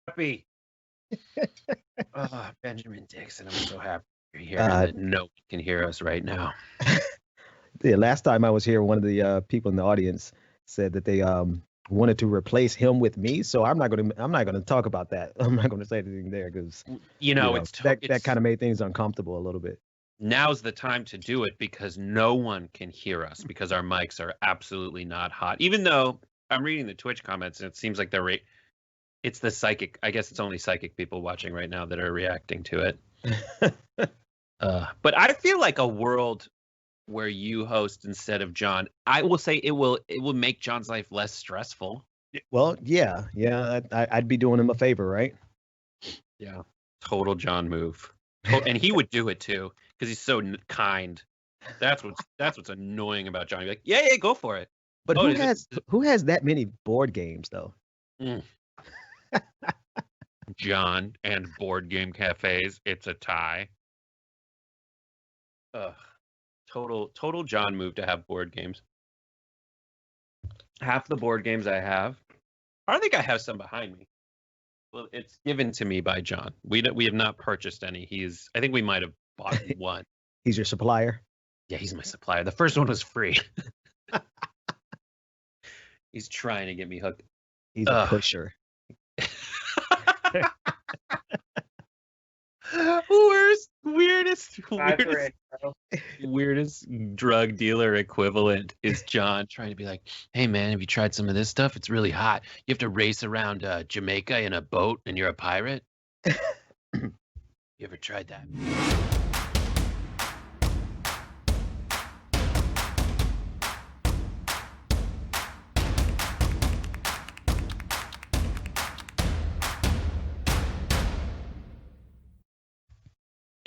happy. Benjamin Dixon, I'm so happy you're here Uh, and that no one can hear us right now. yeah, last time I was here, one of the people in the audience said that they wanted to replace him with me. So I'm not gonna talk about that. I'm not gonna say anything there because You know, that kind of made things uncomfortable a little bit. now's the time to do it because no one can hear us because our mics are absolutely not hot. Even though I'm reading the Twitch comments and it seems like it's the psychic. I guess it's only psychic people watching right now that are reacting to it. But I feel like a world where you host instead of John, I will say it will make John's life less stressful. Well, yeah, I'd be doing him a favor, right? Yeah, total John move, and he would do it too because he's so kind. That's what's annoying about John. You're like, yeah, go for it. But Oh, who has that many board games though? John and board game cafes? It's a tie. Ugh. Total John move to have board games. Half the board games I have, I think I have some behind me. Well, it's given to me by John. We have not purchased any. I think we might have bought one. He's your supplier? Yeah, he's my supplier. The first one was free. He's trying to get me hooked. He's a pusher. Weirdest drug dealer equivalent is John trying to be like, hey man, have you tried some of this stuff? It's really hot. You have to race around Jamaica in a boat and you're a pirate. You ever tried that?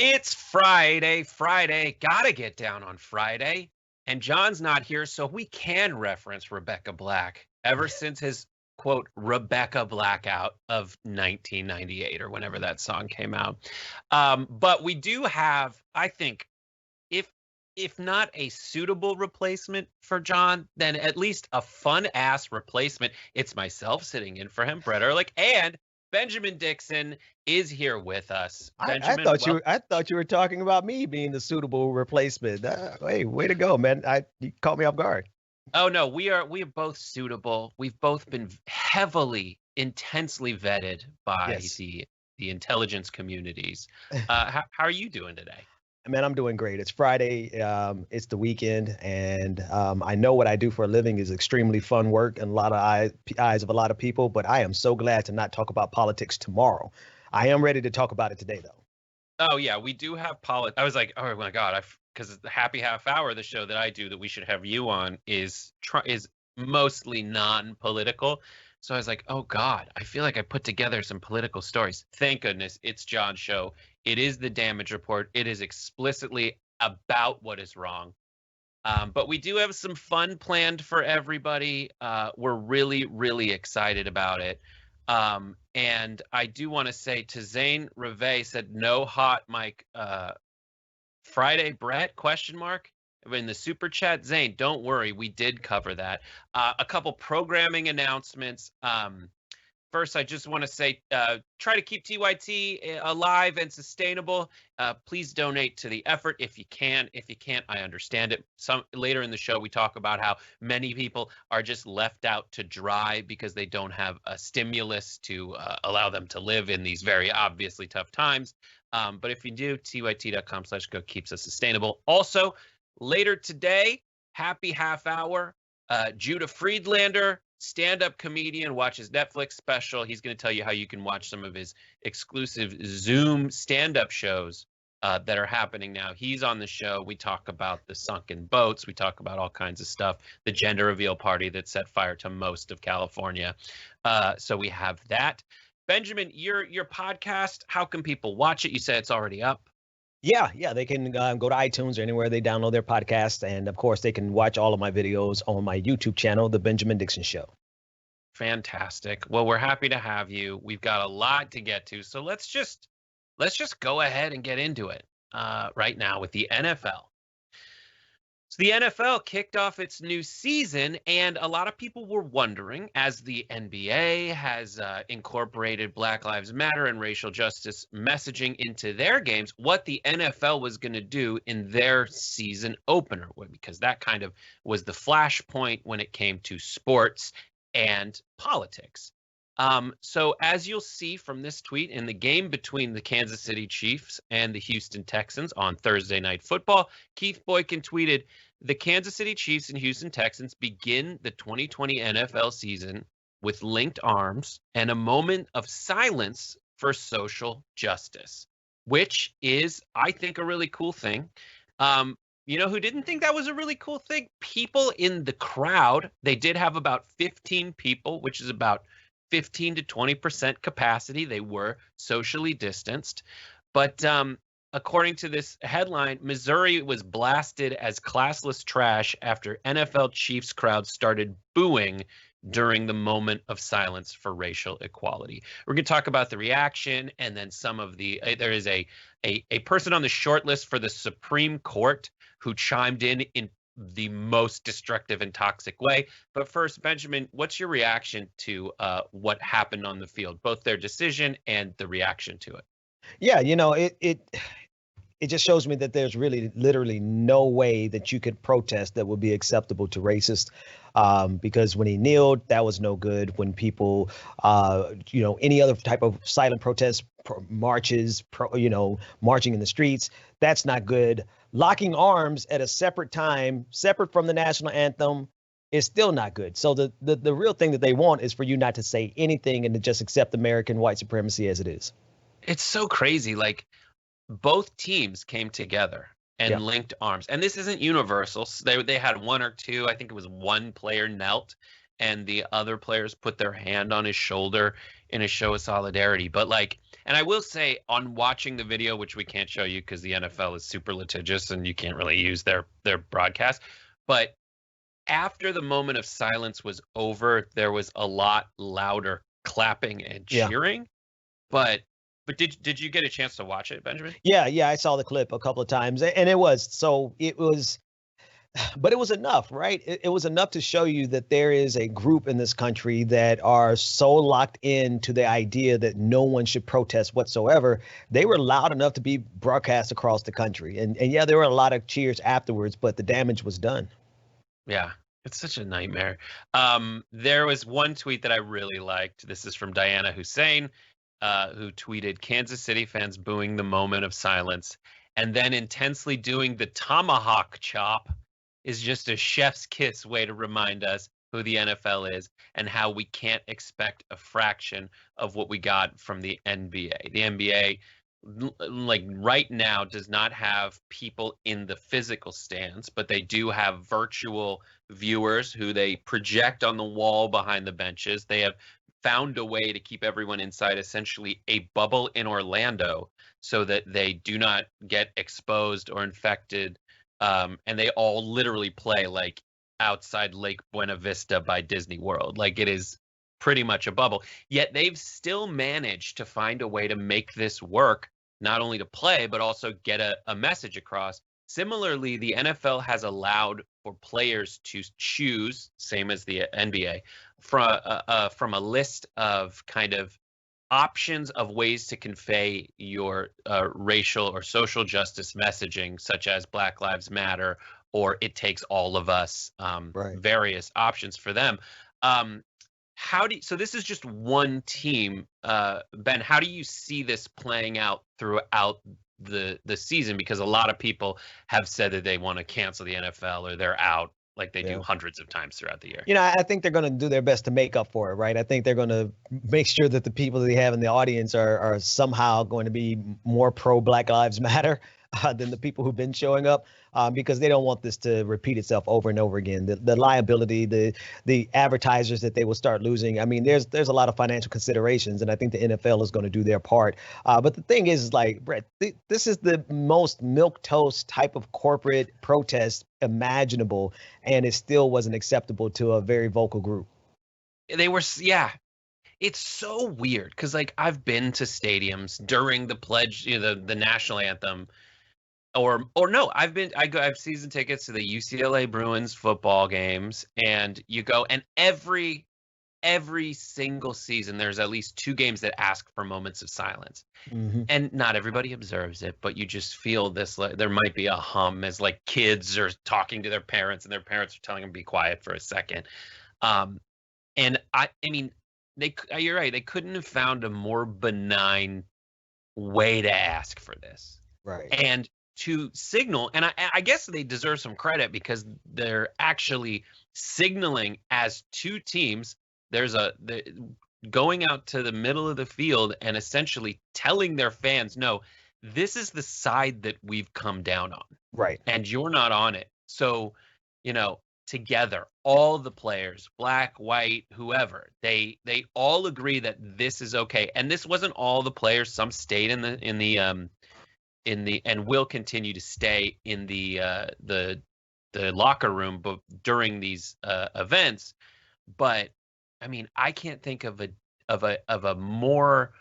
It's Friday. Gotta get down on Friday. And John's not here, so we can reference Rebecca Black ever since his, quote, Rebecca Blackout of 1998 or whenever that song came out. But we do have, I think, if not a suitable replacement for John, then at least a fun-ass replacement. It's myself sitting in for him, Brett Erlich, and Benjamin Dixon is here with us. Benjamin, I thought you were talking about me being the suitable replacement. Hey, way to go, man! You caught me off guard. Oh no, we are both suitable. We've both been heavily, intensely vetted by the intelligence communities. How are you doing today? Man, I'm doing great. It's Friday. It's the weekend, and I know what I do for a living is extremely fun work and a lot of eyes of a lot of people. But I am so glad to not talk about politics tomorrow. I am ready to talk about it today, though. Oh yeah, we do have politics. I was like, oh my god, because the happy half hour, the show that I do that we should have you on is mostly non-political. So I was like, oh God, I feel like I put together some political stories. Thank goodness it's John's show. It is the damage report. It is explicitly about what is wrong. But we do have some fun planned for everybody. We're really, really excited about it. And I do want to say to Zane Reve said no hot mic Friday, Brett, ? In the super chat. Zane, don't worry, we did cover that. A couple programming announcements. First, I just want to say, try to keep TYT alive and sustainable. Please donate to the effort if you can. If you can't, I understand it. Later in the show, we talk about how many people are just left out to dry because they don't have a stimulus to allow them to live in these very obviously tough times. But if you do, tyt.com/go keeps us sustainable. Also, later today, happy half hour, Judah Friedlander, stand-up comedian, watches Netflix special. He's going to tell you how you can watch some of his exclusive Zoom stand-up shows that are happening now. He's on the show. We talk about the sunken boats. We talk about all kinds of stuff. The gender reveal party that set fire to most of California. So we have that. Benjamin, your podcast, how can people watch it? You said it's already up. Yeah, they can go to iTunes or anywhere they download their podcast. And of course, they can watch all of my videos on my YouTube channel, The Benjamin Dixon Show. Fantastic. Well, we're happy to have you. We've got a lot to get to. So let's just go ahead and get into it right now with the NFL. So the NFL kicked off its new season, and a lot of people were wondering, as the NBA has incorporated Black Lives Matter and racial justice messaging into their games, what the NFL was going to do in their season opener, because that kind of was the flashpoint when it came to sports and politics. So as you'll see from this tweet, in the game between the Kansas City Chiefs and the Houston Texans on Thursday Night Football, Keith Boykin tweeted, "The Kansas City Chiefs and Houston Texans begin the 2020 NFL season with linked arms and a moment of silence for social justice," which is, I think, a really cool thing. You know who didn't think that was a really cool thing? People in the crowd. They did have about 15 people, which is about 15 to 20% capacity. They were socially distanced. But according to this headline, Missouri was blasted as classless trash after NFL Chiefs crowd started booing during the moment of silence for racial equality. We're going to talk about the reaction, and then some of the there is a person on the short list for the Supreme Court who chimed in the most destructive and toxic way. But first, Benjamin, what's your reaction to what happened on the field, both their decision and the reaction to it? Yeah, it just shows me that there's really literally no way that you could protest that would be acceptable to racists, because when he kneeled, that was no good. When people, any other type of silent protest, marches, marching in the streets, that's not good. Locking arms at a separate time, separate from the national anthem, is still not good. So the real thing that they want is for you not to say anything and to just accept American white supremacy as it is. It's so crazy. Like, both teams came together and linked arms. And this isn't universal. So they had one or two. I think it was one player knelt and the other players put their hand on his shoulder in a show of solidarity. But and I will say, on watching the video, which we can't show you because the NFL is super litigious and you can't really use their broadcast, but after the moment of silence was over, there was a lot louder clapping and cheering. But did you get a chance to watch it, Benjamin? Yeah, I saw the clip a couple of times, and it was but it was enough, right? It was enough to show you that there is a group in this country that are so locked into the idea that no one should protest whatsoever. They were loud enough to be broadcast across the country. And yeah, there were a lot of cheers afterwards, but the damage was done. Yeah, it's such a nightmare. There was one tweet that I really liked. This is from Diana Hussein, who tweeted, "Kansas City fans booing the moment of silence and then intensely doing the tomahawk chop is just a chef's kiss way to remind us who the NFL is and how we can't expect a fraction of what we got from the NBA. The NBA, right now, does not have people in the physical stands, but they do have virtual viewers who they project on the wall behind the benches. They have found a way to keep everyone inside essentially a bubble in Orlando so that they do not get exposed or infected. And they all literally play outside Lake Buena Vista by Disney World. It is pretty much a bubble. Yet they've still managed to find a way to make this work, not only to play, but also get a message across. Similarly, the NFL has allowed for players to choose, same as the NBA, from a list of kind of options of ways to convey your racial or social justice messaging, such as Black Lives Matter or It Takes All of Us, various options for them. So this is just one team. Ben, how do you see this playing out throughout the season? Because a lot of people have said that they want to cancel the NFL or they're out, like they do hundreds of times throughout the year. I think they're going to do their best to make up for it, right? I think they're going to make sure that the people that they have in the audience are somehow going to be more pro Black Lives Matter than the people who've been showing up, because they don't want this to repeat itself over and over again. The liability, the advertisers that they will start losing. I mean, there's a lot of financial considerations, and I think the NFL is going to do their part. But the thing is Brett, this is the most milquetoast type of corporate protest imaginable, and it still wasn't acceptable to a very vocal group. They were, It's so weird because I've been to stadiums during the pledge, the national anthem, or no, I have season tickets to the UCLA Bruins football games, and you go, and every single season there's at least 2 games that ask for moments of silence. Mm-hmm. And not everybody observes it, but you just feel this, like there might be a hum as like kids are talking to their parents and their parents are telling them to be quiet for a second. And I mean, you're right, they couldn't have found a more benign way to ask for this. Right. And to signal, and I guess they deserve some credit because they're actually signaling as 2 teams. There's going out to the middle of the field and essentially telling their fans, no, this is the side that we've come down on. Right. And you're not on it. So, together, all the players, black, white, whoever, they all agree that this is okay. And this wasn't all the players. Some stayed in the and will continue to stay in the locker room during these events. But I mean, I can't think of a more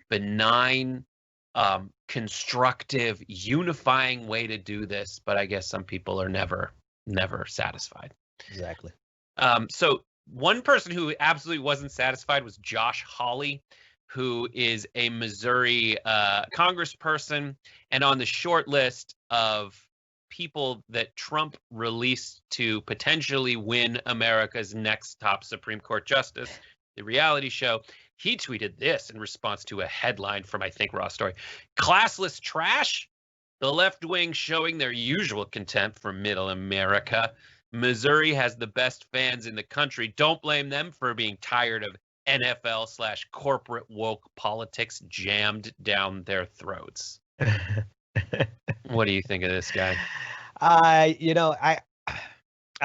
benign, constructive, unifying way to do this. But I guess some people are never satisfied. Exactly. So one person who absolutely wasn't satisfied was Josh Hawley, who is a Missouri congressperson and on the short list of people that Trump released to potentially win America's next top Supreme Court justice, the reality show. He tweeted this in response to a headline from, I think, Raw Story. Classless trash? The left wing showing their usual contempt for middle America. Missouri has the best fans in the country. Don't blame them for being tired of NFL/corporate woke politics jammed down their throats. What do you think of this guy? I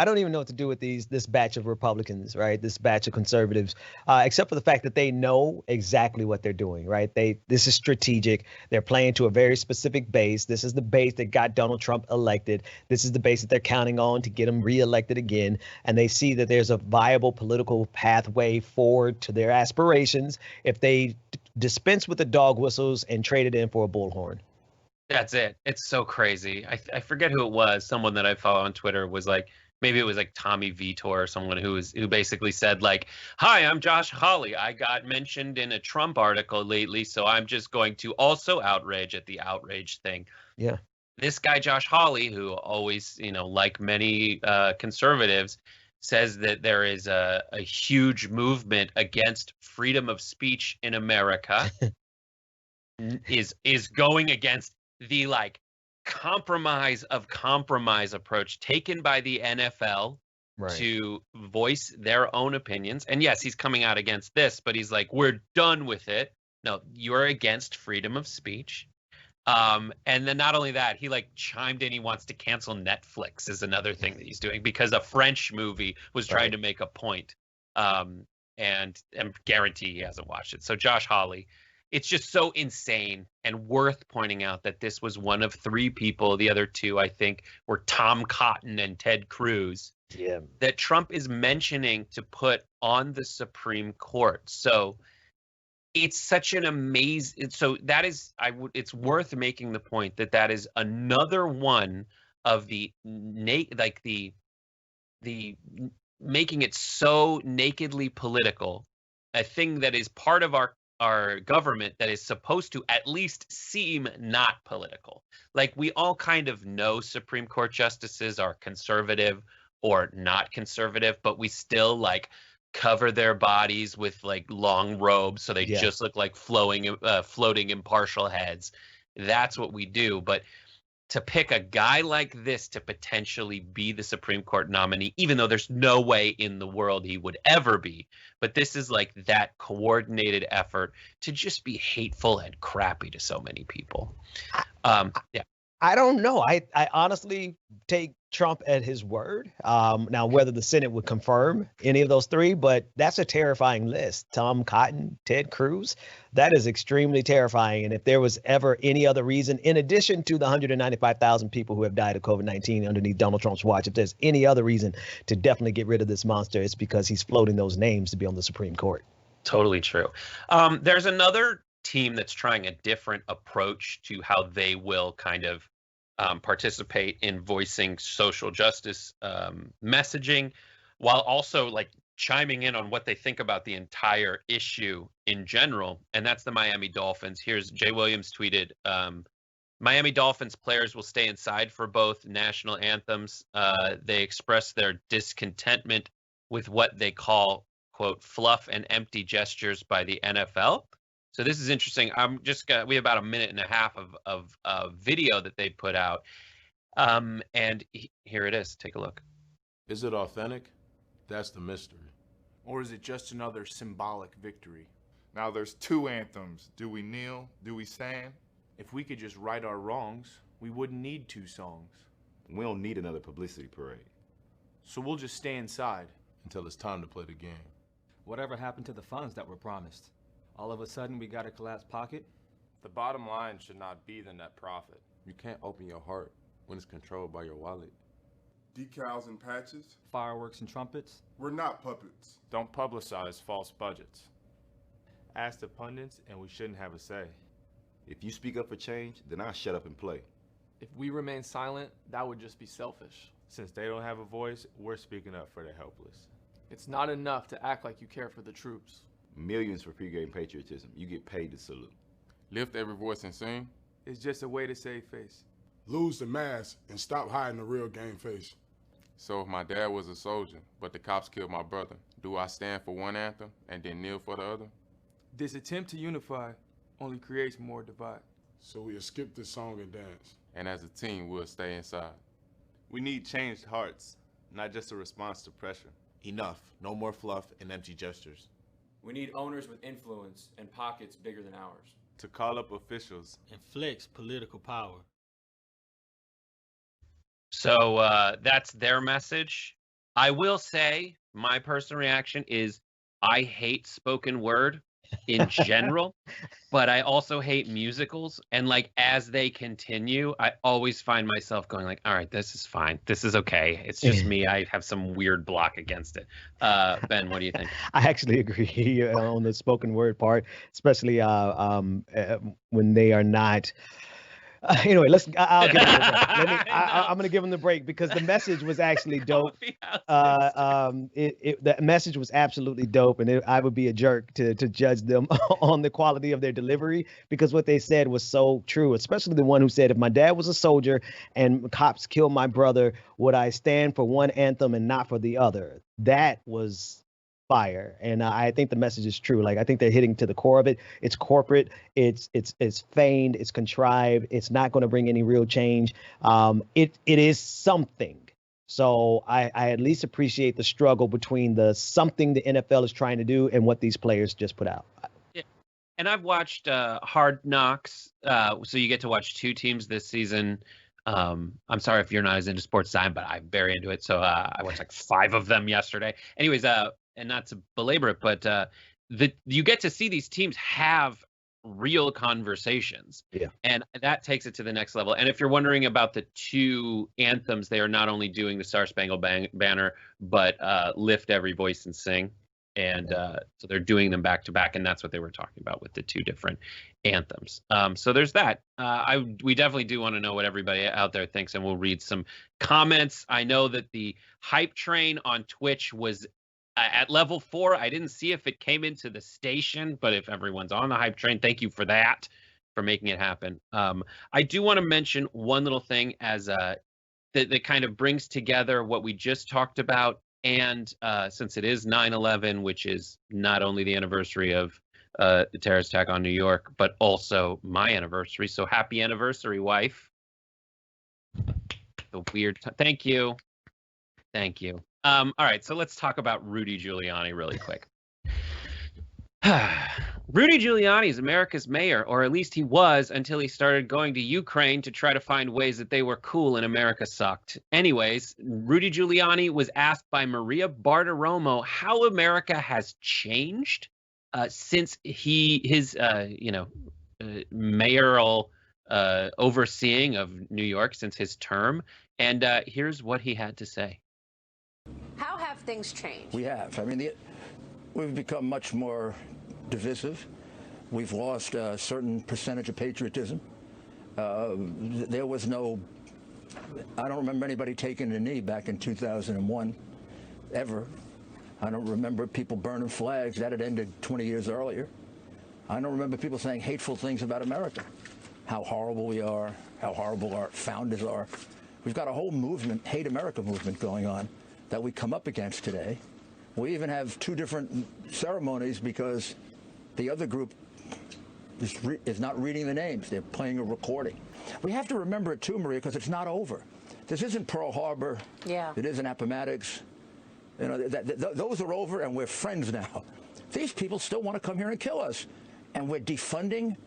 don't even know what to do with this batch of Republicans, right? This batch of conservatives, except for the fact that they know exactly what they're doing, right? This is strategic. They're playing to a very specific base. This is the base that got Donald Trump elected. This is the base that they're counting on to get him reelected again. And they see that there's a viable political pathway forward to their aspirations if they dispense with the dog whistles and trade it in for a bullhorn. That's it. It's so crazy. I forget who it was. Someone that I follow on Twitter was like, maybe it was like Tommy Vitor or someone who basically said like, hi, I'm Josh Hawley. I got mentioned in a Trump article lately, so I'm just going to also outrage at the outrage thing. Yeah. This guy, Josh Hawley, who always, like many conservatives, says that there is a huge movement against freedom of speech in America, is going against the compromise approach taken by the NFL to voice their own opinions. And yes, he's coming out against this, but he's like, we're done with it. No, you're against freedom of speech. And then not only that, he chimed in, he wants to cancel Netflix is another thing that he's doing because a French movie was trying to make a point. And guarantee he hasn't watched it. So Josh Hawley, it's just so insane and worth pointing out that this was one of 3 people. The other 2, I think, were Tom Cotton and Ted Cruz. Yeah. That Trump is mentioning to put on the Supreme Court. So it's such an amazing. So that is, it's worth making the point that is another one of the making it so nakedly political, a thing that is part of our government that is supposed to at least seem not political. We all kind of know Supreme Court justices are conservative or not conservative, but we still cover their bodies with long robes so they just look like floating impartial heads. That's what we do. But to pick a guy like this to potentially be the Supreme Court nominee, even though there's no way in the world he would ever be, but this is that coordinated effort to just be hateful and crappy to so many people. I don't know. I honestly take Trump at his word. Now, whether the Senate would confirm any of those 3, but that's a terrifying list. Tom Cotton, Ted Cruz, that is extremely terrifying. And if there was ever any other reason, in addition to the 195,000 people who have died of COVID-19 underneath Donald Trump's watch, if there's any other reason to definitely get rid of this monster, it's because he's floating those names to be on the Supreme Court. Totally true. There's another team that's trying a different approach to how they will kind of participate in voicing social justice messaging, while also like chiming in on what they think about the entire issue in general. And that's the Miami Dolphins. Here's Jay Williams tweeted, Miami Dolphins players will stay inside for both national anthems. They express their discontentment with what they call, quote, fluff and empty gestures by the NFL. So this is interesting. We have about a minute and a half of video that they put out. Here it is. Take a look. Is it authentic? That's the mystery. Or is it just another symbolic victory? Now there's two anthems. Do we kneel? Do we stand? If we could just right our wrongs, we wouldn't need two songs. We don't need another publicity parade. So we'll just stay inside. Until it's time to play the game. Whatever happened to the funds that were promised? All of a sudden we got a collapsed pocket? The bottom line should not be the net profit. You can't open your heart when it's controlled by your wallet. Decals and patches. Fireworks and trumpets. We're not puppets. Don't publicize false budgets. Ask the pundits and we shouldn't have a say. If you speak up for change, then I'll shut up and play. If we remain silent, that would just be selfish. Since they don't have a voice, we're speaking up for the helpless. It's not enough to act like you care for the troops. Millions for pregame patriotism. You get paid to salute. Lift every voice and sing. It's just a way to save face. Lose the mask and stop hiding the real game face. So if my dad was a soldier, but the cops killed my brother, do I stand for one anthem and then kneel for the other? This attempt to unify only creates more divide. So we'll skip this song and dance. And as a team, we'll stay inside. We need changed hearts, not just a response to pressure. Enough. No more fluff and empty gestures. We need owners with influence and pockets bigger than ours. To call up officials. And flex political power. So that's their message. I will say my personal reaction is I hate spoken word in general, but I also hate musicals. And like as they continue, I always find myself going like, all right, this is fine. This is okay. It's just me. I have some weird block against it. Ben, what do you think? I actually agree on the spoken word part, especially when they are not. Anyway, I'll give them the break. I'm going to give them the break because the message was actually dope. The message was absolutely dope, and I would be a jerk to judge them on the quality of their delivery because what they said was so true, especially the one who said, if my dad was a soldier and cops killed my brother, would I stand for one anthem and not for the other? That was fire. And I think the message is true. Like, I think they're hitting to the core of it. It's corporate. It's feigned. It's contrived. It's not going to bring any real change. It is something. So I at least appreciate the struggle between the something the NFL is trying to do and what these players just put out. Yeah. And I've watched Hard Knocks. So you get to watch two teams this season. I'm sorry if you're not as into sports as I am, but I'm very into it. So I watched like 5 of them yesterday. Anyways, and not to belabor it, but you get to see these teams have real conversations. Yeah. And that takes it to the next level. And if you're wondering about the 2 anthems, they are not only doing the Star Spangled Banner, but Lift Every Voice and Sing. And so they're doing them back to back. And that's what they were talking about with the 2 different anthems. So there's that. We definitely do want to know what everybody out there thinks, and we'll read some comments. I know that the hype train on Twitch was at level 4. I didn't see if it came into the station, but if everyone's on the hype train, thank you for that, for making it happen. I do want to mention one little thing as that kind of brings together what we just talked about. And since it is 9/11, which is not only the anniversary of the terrorist attack on New York, but also my anniversary. So happy anniversary, wife. The weird. Thank you. Thank you. All right, so let's talk about Rudy Giuliani really quick. Rudy Giuliani is America's mayor, or at least he was until he started going to Ukraine to try to find ways that they were cool and America sucked. Anyways, Rudy Giuliani was asked by Maria Bartiromo how America has changed since his mayoral overseeing of New York since his term. And here's what he had to say. How have things changed? We have. I mean, we've become much more divisive. We've lost a certain percentage of patriotism. There was no I don't remember anybody taking a knee back in 2001, ever. I don't remember people burning flags. That had ended 20 years earlier. I don't remember people saying hateful things about America, how horrible we are, how horrible our founders are. We've got a whole movement, Hate America movement going on that we come up against today. We even have 2 different ceremonies because the other group is not reading the names. They're playing a recording. We have to remember it too, Maria, because it's not over. This isn't Pearl Harbor. Yeah. It isn't Appomattox. You know, those are over, and we're friends now. These people still want to come here and kill us, and we're defunding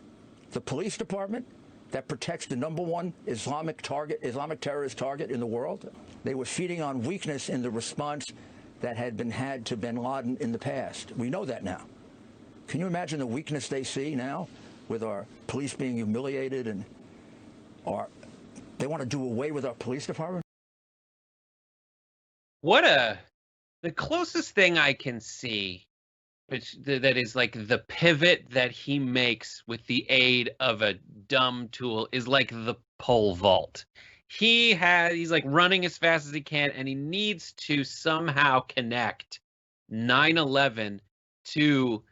the police department that protects the #1 Islamic terrorist target in the world. They were feeding on weakness in the response that had been had to bin Laden in the past. We know that now. Can you imagine the weakness they see now with our police being humiliated, and they want to do away with our police department? The closest thing I can see that is like the pivot that he makes with the aid of a dumb tool is like the pole vault. He's like running as fast as he can, and he needs to somehow connect 9/11 to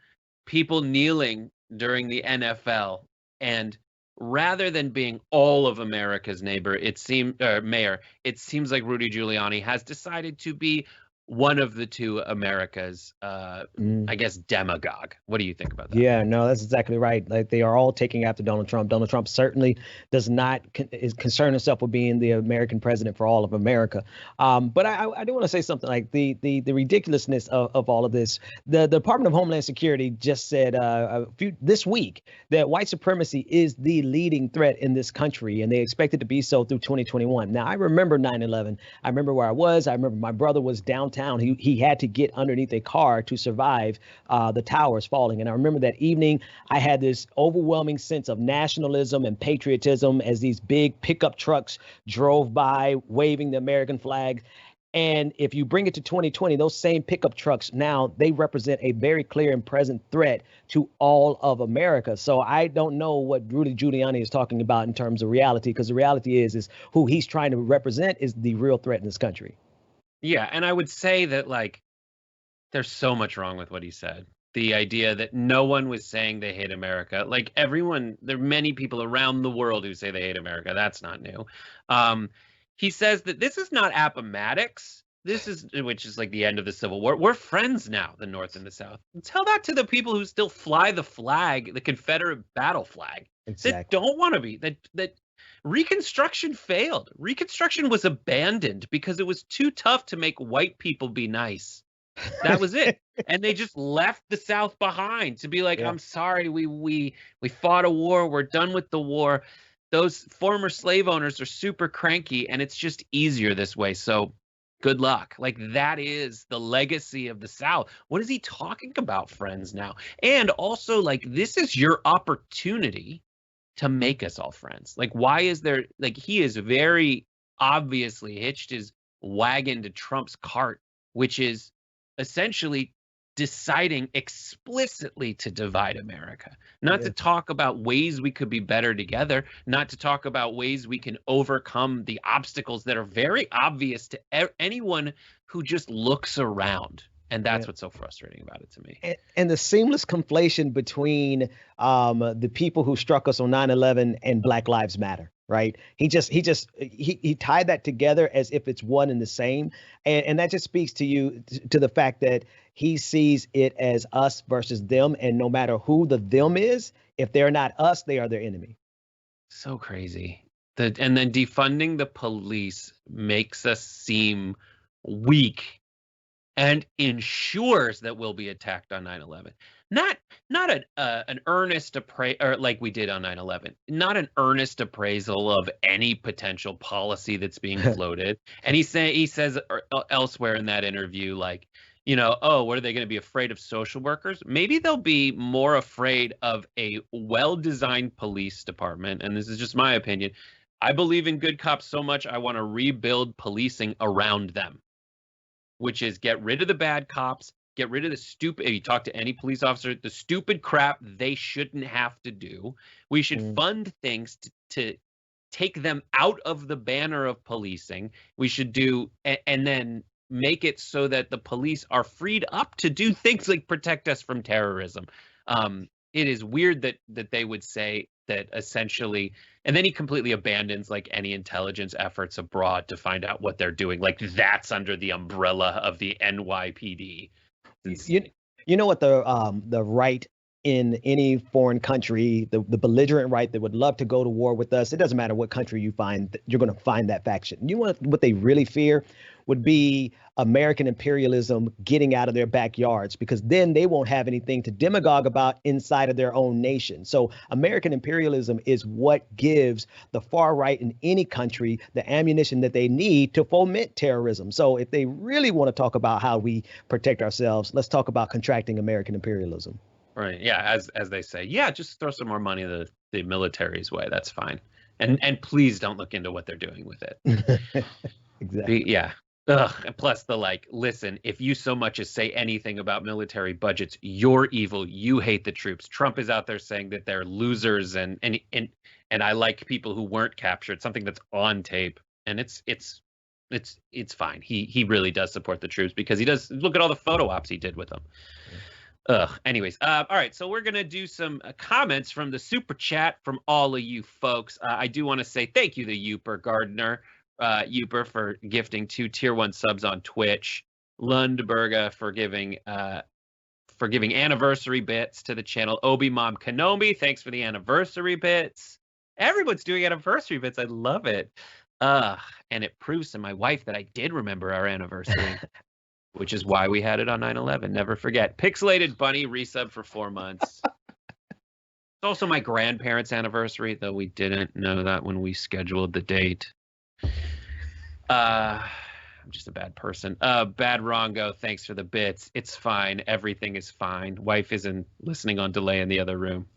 people kneeling during the NFL. And rather than being all of America's mayor, it seems like Rudy Giuliani has decided to be one of the 2 Americas, I guess, demagogue. What do you think about that? Yeah, no, that's exactly right. Like, they are all taking after Donald Trump. Donald Trump certainly does not concern himself with being the American president for all of America. But I do want to say something like the ridiculousness of all of this. The Department of Homeland Security just said this week that white supremacy is the leading threat in this country, and they expect it to be so through 2021. Now, I remember 9/11. I remember where I was. I remember my brother was downtown. He had to get underneath a car to survive the towers falling. And I remember that evening, I had this overwhelming sense of nationalism and patriotism as these big pickup trucks drove by waving the American flag. And if you bring it to 2020, those same pickup trucks now, they represent a very clear and present threat to all of America. So I don't know what Rudy Giuliani is talking about in terms of reality, because the reality is who he's trying to represent is the real threat in this country. Yeah, and I would say that, like, there's so much wrong with what he said. The idea that no one was saying they hate America. Like, there are many people around the world who say they hate America. That's not new. He says that this is not Appomattox. Which is like the end of the Civil War. We're friends now, the North and the South. Tell that to the people who still fly the flag, the Confederate battle flag. Exactly. That don't want to be. That Reconstruction failed. Reconstruction was abandoned because it was too tough to make white people be nice. That was it. And they just left the South behind to be like, I'm sorry, we fought a war. We're done with the war. Those former slave owners are super cranky, and it's just easier this way. So good luck. Like, that is the legacy of the South. What is he talking about, friends, now? And also, like, this is your opportunity to make us all friends. Like, why is there, like, he is very obviously hitched his wagon to Trump's cart, which is essentially deciding explicitly to divide America, not to talk about ways we could be better together, not to talk about ways we can overcome the obstacles that are very obvious to anyone who just looks around. And that's what's so frustrating about it to me. And the seamless conflation between the people who struck us on 9/11 and Black Lives Matter. Right. He tied that together as if it's one and the same. And that just speaks to the fact that he sees it as us versus them. And no matter who the them is, if they're not us, they are their enemy. So crazy. And then defunding the police makes us seem weak and ensures that we'll be attacked on 9/11. Not an earnest appraisal, or like we did on 9/11. Not an earnest appraisal of any potential policy that's being floated. And he says elsewhere in that interview, like, what are they going to be afraid of social workers? Maybe they'll be more afraid of a well-designed police department. And this is just my opinion. I believe in good cops so much, I want to rebuild policing around them, which is get rid of the bad cops, get rid of the stupid, if you talk to any police officer, the stupid crap they shouldn't have to do. We should fund things to take them out of the banner of policing. We should do, and then make it so that the police are freed up to do things like protect us from terrorism. It is weird that they would say that essentially, and then he completely abandons like any intelligence efforts abroad to find out what they're doing. Like that's under the umbrella of the NYPD. You know what the right in any foreign country, the belligerent right that would love to go to war with us, it doesn't matter what country you find, you're going to find that faction. You want what they really fear would be American imperialism getting out of their backyards, because then they won't have anything to demagogue about inside of their own nation. So American imperialism is what gives the far right in any country the ammunition that they need to foment terrorism. So if they really want to talk about how we protect ourselves, let's talk about contracting American imperialism. Right. Yeah. As they say, yeah, just throw some more money the military's way. That's fine. And please don't look into what they're doing with it. Exactly. Yeah. Ugh. And plus listen, if you so much as say anything about military budgets, you're evil. You hate the troops. Trump is out there saying that they're losers and I like people who weren't captured, something that's on tape. And it's fine. He really does support the troops because he does. Look at all the photo ops he did with them. Anyways, all right, so we're going to do some comments from the super chat from all of you folks. I do want to say thank you to Youper Gardner, Youper for gifting 2 tier 1 subs on Twitch, Lundberga for giving anniversary bits to the channel, Obi Mom Kenobi, thanks for the anniversary bits. Everyone's doing anniversary bits. I love it. And it proves to my wife that I did remember our anniversary. Which is why we had it on 9/11. Never forget. Pixelated Bunny resub for 4 months. It's also my grandparents' anniversary, though we didn't know that when we scheduled the date. I'm just a bad person. Bad Rongo, thanks for the bits. It's fine. Everything is fine. Wife isn't listening on delay in the other room.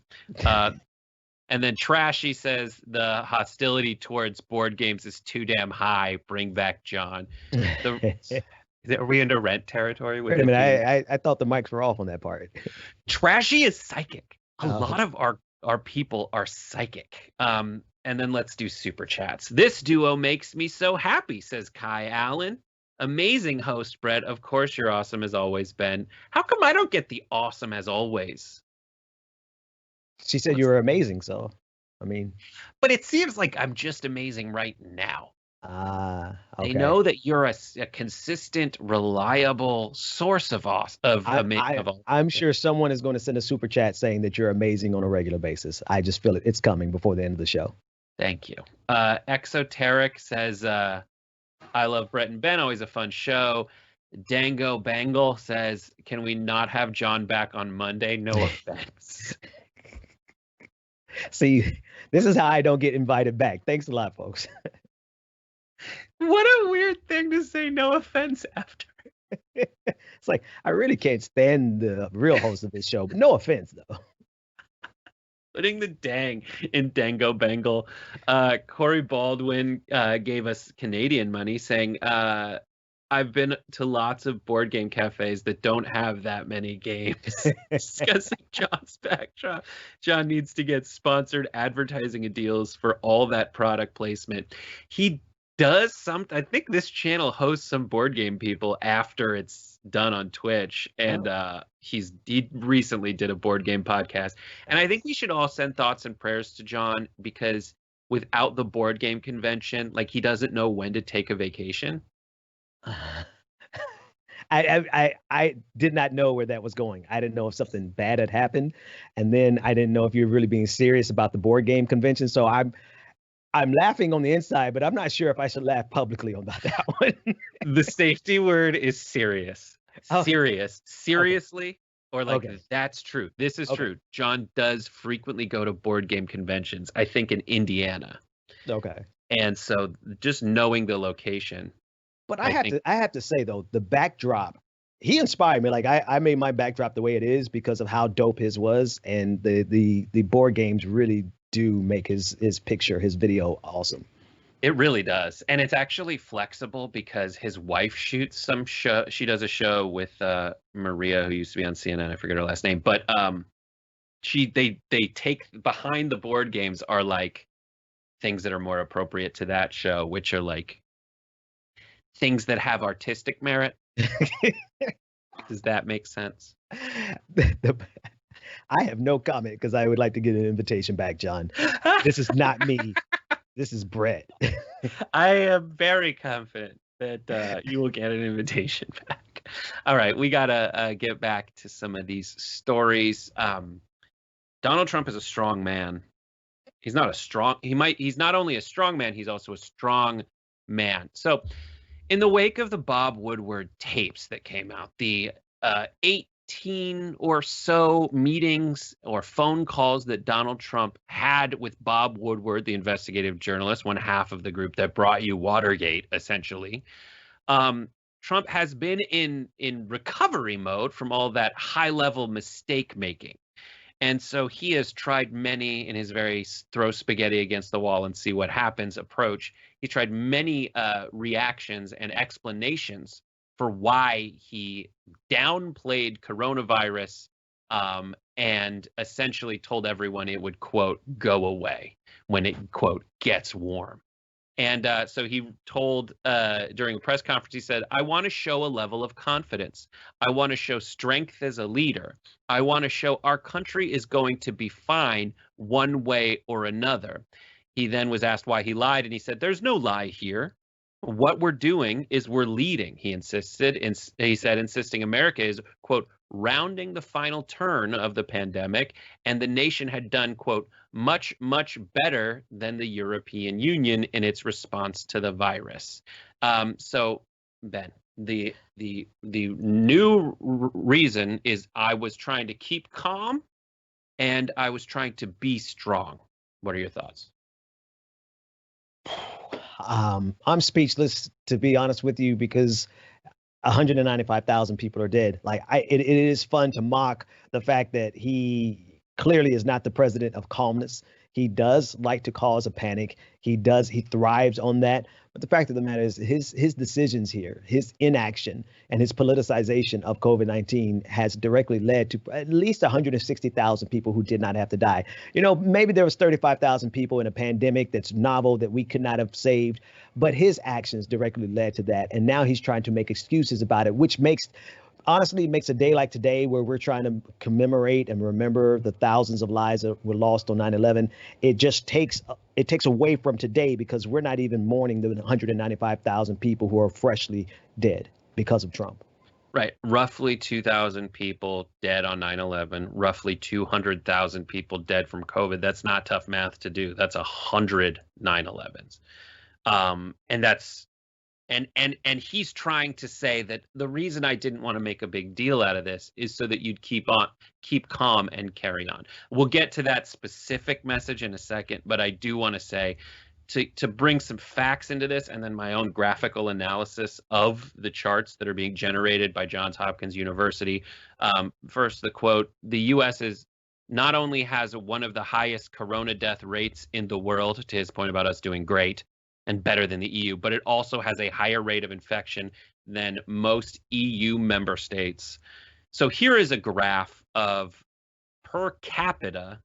And then Trashy says the hostility towards board games is too damn high. Bring back John. Are we into rent territory? Wait a minute, I thought the mics were off on that part. Trashy is psychic. A lot of our people are psychic. And then let's do super chats. This duo makes me so happy, says Kai Allen. Amazing host, Brett. Of course you're awesome as always, Ben. How come I don't get the awesome as always? She said you were amazing, so I mean. But it seems like I'm just amazing right now. Okay. They know that you're a consistent, reliable source of I'm sure someone is going to send a super chat saying that you're amazing on a regular basis. I just feel it's coming before the end of the show. Thank you. Exoteric says, I love Brett and Ben. Always a fun show. Dango Bangle says, can we not have John back on Monday? No offense. See, this is how I don't get invited back. Thanks a lot, folks. What a weird thing to say no offense after. It's like, I really can't stand the real host of this show, but no offense, though. Putting the dang in Dango Bangle. Corey Baldwin gave us Canadian money saying, I've been to lots of board game cafes that don't have that many games. Discussing John's backdrop. John needs to get sponsored advertising and deals for all that product placement. He does I think this channel hosts some board game people after it's done on Twitch, and he recently did a board game podcast, and I think we should all send thoughts and prayers to John, because without the board game convention, like, he doesn't know when to take a vacation. I did not know where that was going. I didn't know if something bad had happened, and then I didn't know if you were really being serious about the board game convention. So I'm laughing on the inside, but I'm not sure if I should laugh publicly about that one. The safety word is serious. Serious. Seriously? Okay. Or like, that's true. This is true. John does frequently go to board game conventions, I think in Indiana. Okay. And so just knowing the location. But I have to say, though, the backdrop, he inspired me. Like, I made my backdrop the way it is because of how dope his was. And the board games really do make his picture, his video awesome. It really does. And it's actually flexible because his wife shoots some show. She does a show with Maria, who used to be on CNN. I forget her last name. But they take behind the board games are like things that are more appropriate to that show, which are like things that have artistic merit. Does that make sense? I have no comment because I would like to get an invitation back, John. This is not me. This is Brett. I am very confident that you will get an invitation back. All right, we gotta get back to some of these stories. Donald Trump is a strong man. He's not only a strong man, he's also a strong man. So in the wake of the Bob Woodward tapes that came out, the 18 or so meetings or phone calls that Donald Trump had with Bob Woodward, the investigative journalist, one half of the group that brought you Watergate, essentially, Trump has been in recovery mode from all that high-level mistake making. And so he has tried many, in his very throw spaghetti against the wall and see what happens approach. He tried many reactions and explanations for why he downplayed coronavirus and essentially told everyone it would, quote, go away when it, quote, gets warm. And so he told during a press conference, he said, I want to show a level of confidence. I want to show strength as a leader. I want to show our country is going to be fine one way or another. He then was asked why he lied, and he said, there's no lie here. What we're doing is we're leading, he insisted. He said, insisting America is, quote, rounding the final turn of the pandemic, and the nation had done, quote, much, much better than the European Union in its response to the virus. So, Ben, the new reason is I was trying to keep calm and I was trying to be strong. What are your thoughts? I'm speechless, to be honest with you, because 195,000 people are dead. Like, it is fun to mock the fact that he clearly is not the president of calmness. He does like to cause a panic. He thrives on that. But the fact of the matter is his decisions here, his inaction and his politicization of COVID-19 has directly led to at least 160,000 people who did not have to die. You know, maybe there was 35,000 people in a pandemic that's novel that we could not have saved, but his actions directly led to that. And now he's trying to make excuses about it, which honestly makes a day like today, where we're trying to commemorate and remember the thousands of lives that were lost on 9/11. It just takes away from today, because we're not even mourning the 195,000 people who are freshly dead because of Trump. Right. Roughly 2,000 people dead on 9/11, roughly 200,000 people dead from COVID. That's not tough math to do. That's 100 9/11s. And that's And he's trying to say that the reason I didn't want to make a big deal out of this is so that you'd keep calm and carry on. We'll get to that specific message in a second, but I do want to say to bring some facts into this, and then my own graphical analysis of the charts that are being generated by Johns Hopkins University. First, the quote, the U.S. is not only has one of the highest corona death rates in the world, to his point about us doing great and better than the EU, but it also has a higher rate of infection than most EU member states. So here is a graph of per capita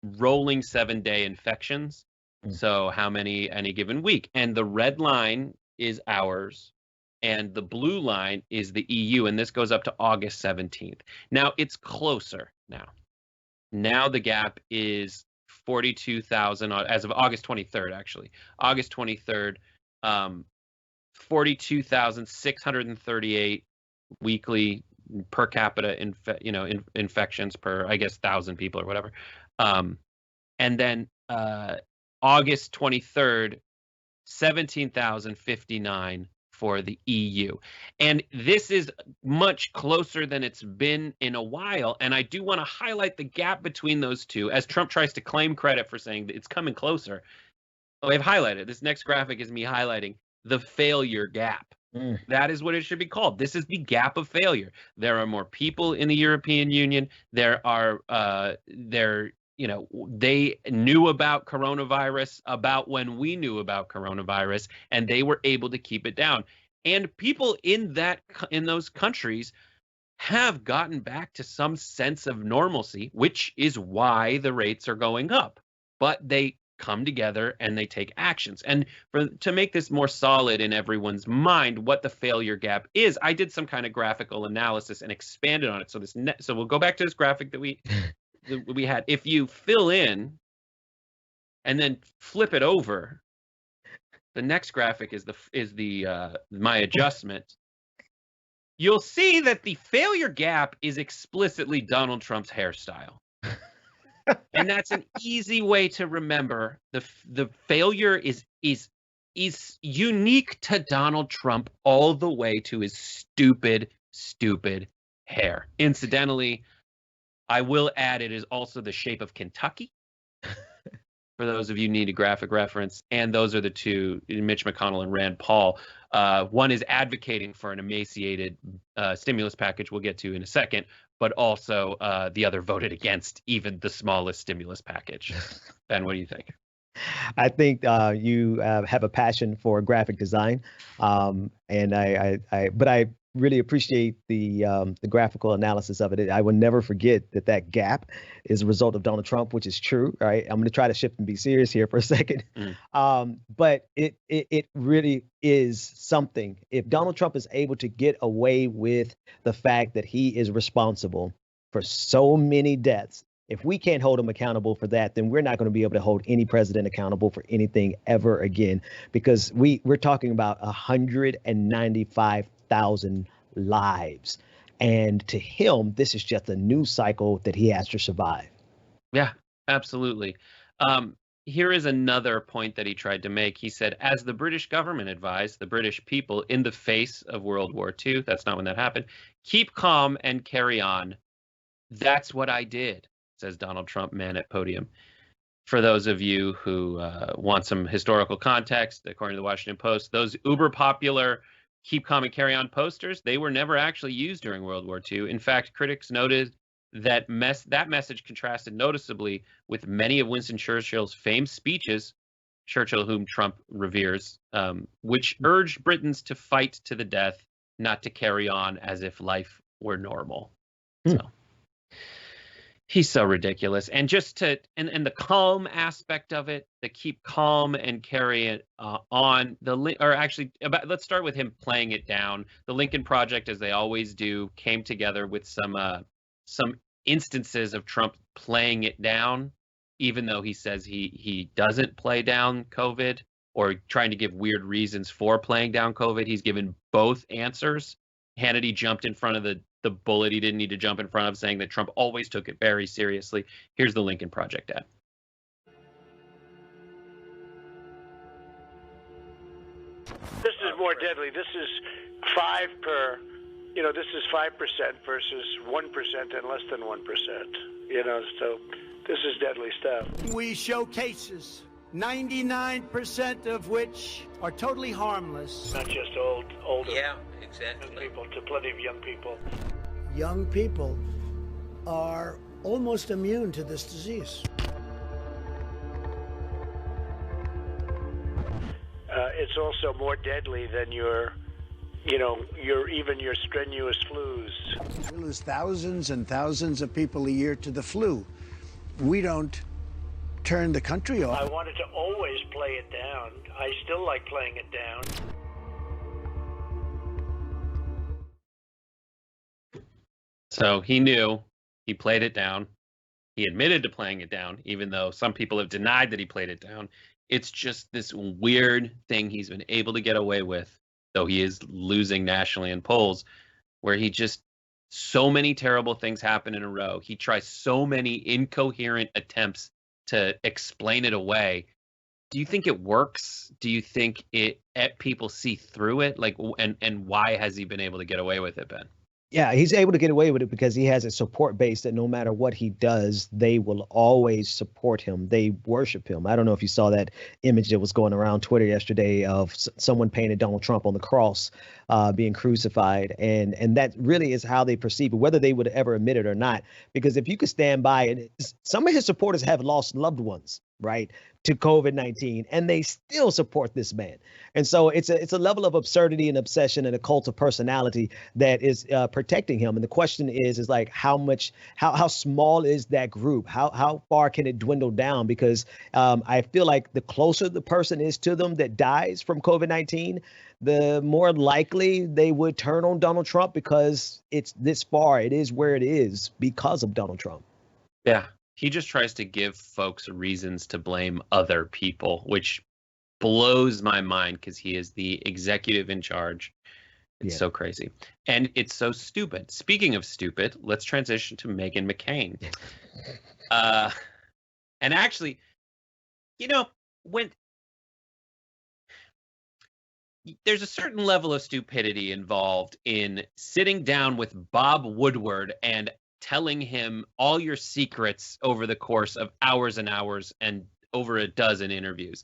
rolling 7-day infections. So how many any given week? And the red line is ours, and the blue line is the EU, and this goes up to August 17th. Now it's closer now. Now the gap is 42,000 as of August 23rd, actually. August 23rd, 42,638 weekly per capita infections per, I guess, 1,000 people or whatever. And then August 23rd, 17,059 for the EU. And this is much closer than it's been in a while. And I do want to highlight the gap between those two as Trump tries to claim credit for saying that it's coming closer. I've highlighted. This next graphic is me highlighting the failure gap. That is what it should be called. This is the gap of failure. There are more people in the European Union. There are they knew about coronavirus about when we knew about coronavirus, and they were able to keep it down. And people in those countries have gotten back to some sense of normalcy, which is why the rates are going up. But they come together and they take actions. And to make this more solid in everyone's mind, what the failure gap is, I did some kind of graphical analysis and expanded on it. So so we'll go back to this graphic that we had. If you fill in and then flip it over, the next graphic is my adjustment. You'll see that the failure gap is explicitly Donald Trump's hairstyle. And that's an easy way to remember. The failure is unique to Donald Trump all the way to his stupid hair. Incidentally, I will add it is also the shape of Kentucky. For those of you who need a graphic reference, and those are the two, Mitch McConnell and Rand Paul. One is advocating for an emaciated stimulus package we'll get to in a second, but also the other voted against even the smallest stimulus package. Ben, what do you think? I think you have a passion for graphic design, and I really appreciate the graphical analysis of it. I will never forget that gap is a result of Donald Trump, which is true. Right? I'm going to try to shift and be serious here for a second. But it really is something. If Donald Trump is able to get away with the fact that he is responsible for so many deaths, if we can't hold him accountable for that, then we're not going to be able to hold any president accountable for anything ever again, because we're talking about 195,000 lives. And to him, this is just a news cycle that he has to survive. Yeah, absolutely. Here is another point that he tried to make. He said, as the British government advised the British people in the face of World War II, that's not when that happened, keep calm and carry on. That's what I did, says Donald Trump, man at podium. For those of you who want some historical context, according to the Washington Post, those uber popular keep calm and carry on posters, they were never actually used during World War II. In fact, critics noted that that message contrasted noticeably with many of Winston Churchill's famed speeches, Churchill, whom Trump reveres, which urged Britons to fight to the death, not to carry on as if life were normal. So he's so ridiculous. And just to and the calm aspect of it, the keep calm and carry it on, let's start with him playing it down. The Lincoln Project, as they always do, came together with some instances of Trump playing it down, even though he says he doesn't play down COVID, or trying to give weird reasons for playing down COVID. He's given both answers. Hannity jumped in front of the bullet he didn't need to jump in front of, saying that Trump always took it very seriously. Here's the Lincoln Project ad. This is more deadly. This is 5% versus 1% and less than 1%. So this is deadly stuff. We show cases, 99% of which are totally harmless. Not just older. Yeah, exactly. People, to plenty of young people. Young people are almost immune to this disease. It's also more deadly than your strenuous flus. We lose thousands and thousands of people a year to the flu. We don't turn the country off. I wanted to always play it down. I still like playing it down. So he knew, he played it down. He admitted to playing it down, even though some people have denied that he played it down. It's just this weird thing he's been able to get away with, though he is losing nationally in polls, where so many terrible things happen in a row. He tries so many incoherent attempts to explain it away. Do you think it works? Do you think people see through it? And why has he been able to get away with it, Ben? Yeah, he's able to get away with it because he has a support base that no matter what he does, they will always support him. They worship him. I don't know if you saw that image that was going around Twitter yesterday of someone painted Donald Trump on the cross being crucified. And that really is how they perceive it, whether they would ever admit it or not. Because if you could stand by it, some of his supporters have lost loved ones right, to COVID-19, and they still support this man. And so it's a level of absurdity and obsession and a cult of personality that is protecting him. And the question is like how small is that group? How far can it dwindle down? Because I feel like the closer the person is to them that dies from COVID-19, the more likely they would turn on Donald Trump, because it's this far. It is where it is because of Donald Trump. Yeah. He just tries to give folks reasons to blame other people, which blows my mind because he is the executive in charge. It's so crazy. And it's so stupid. Speaking of stupid, let's transition to Meghan McCain. And actually, when there's a certain level of stupidity involved in sitting down with Bob Woodward and telling him all your secrets over the course of hours and hours and over a dozen interviews.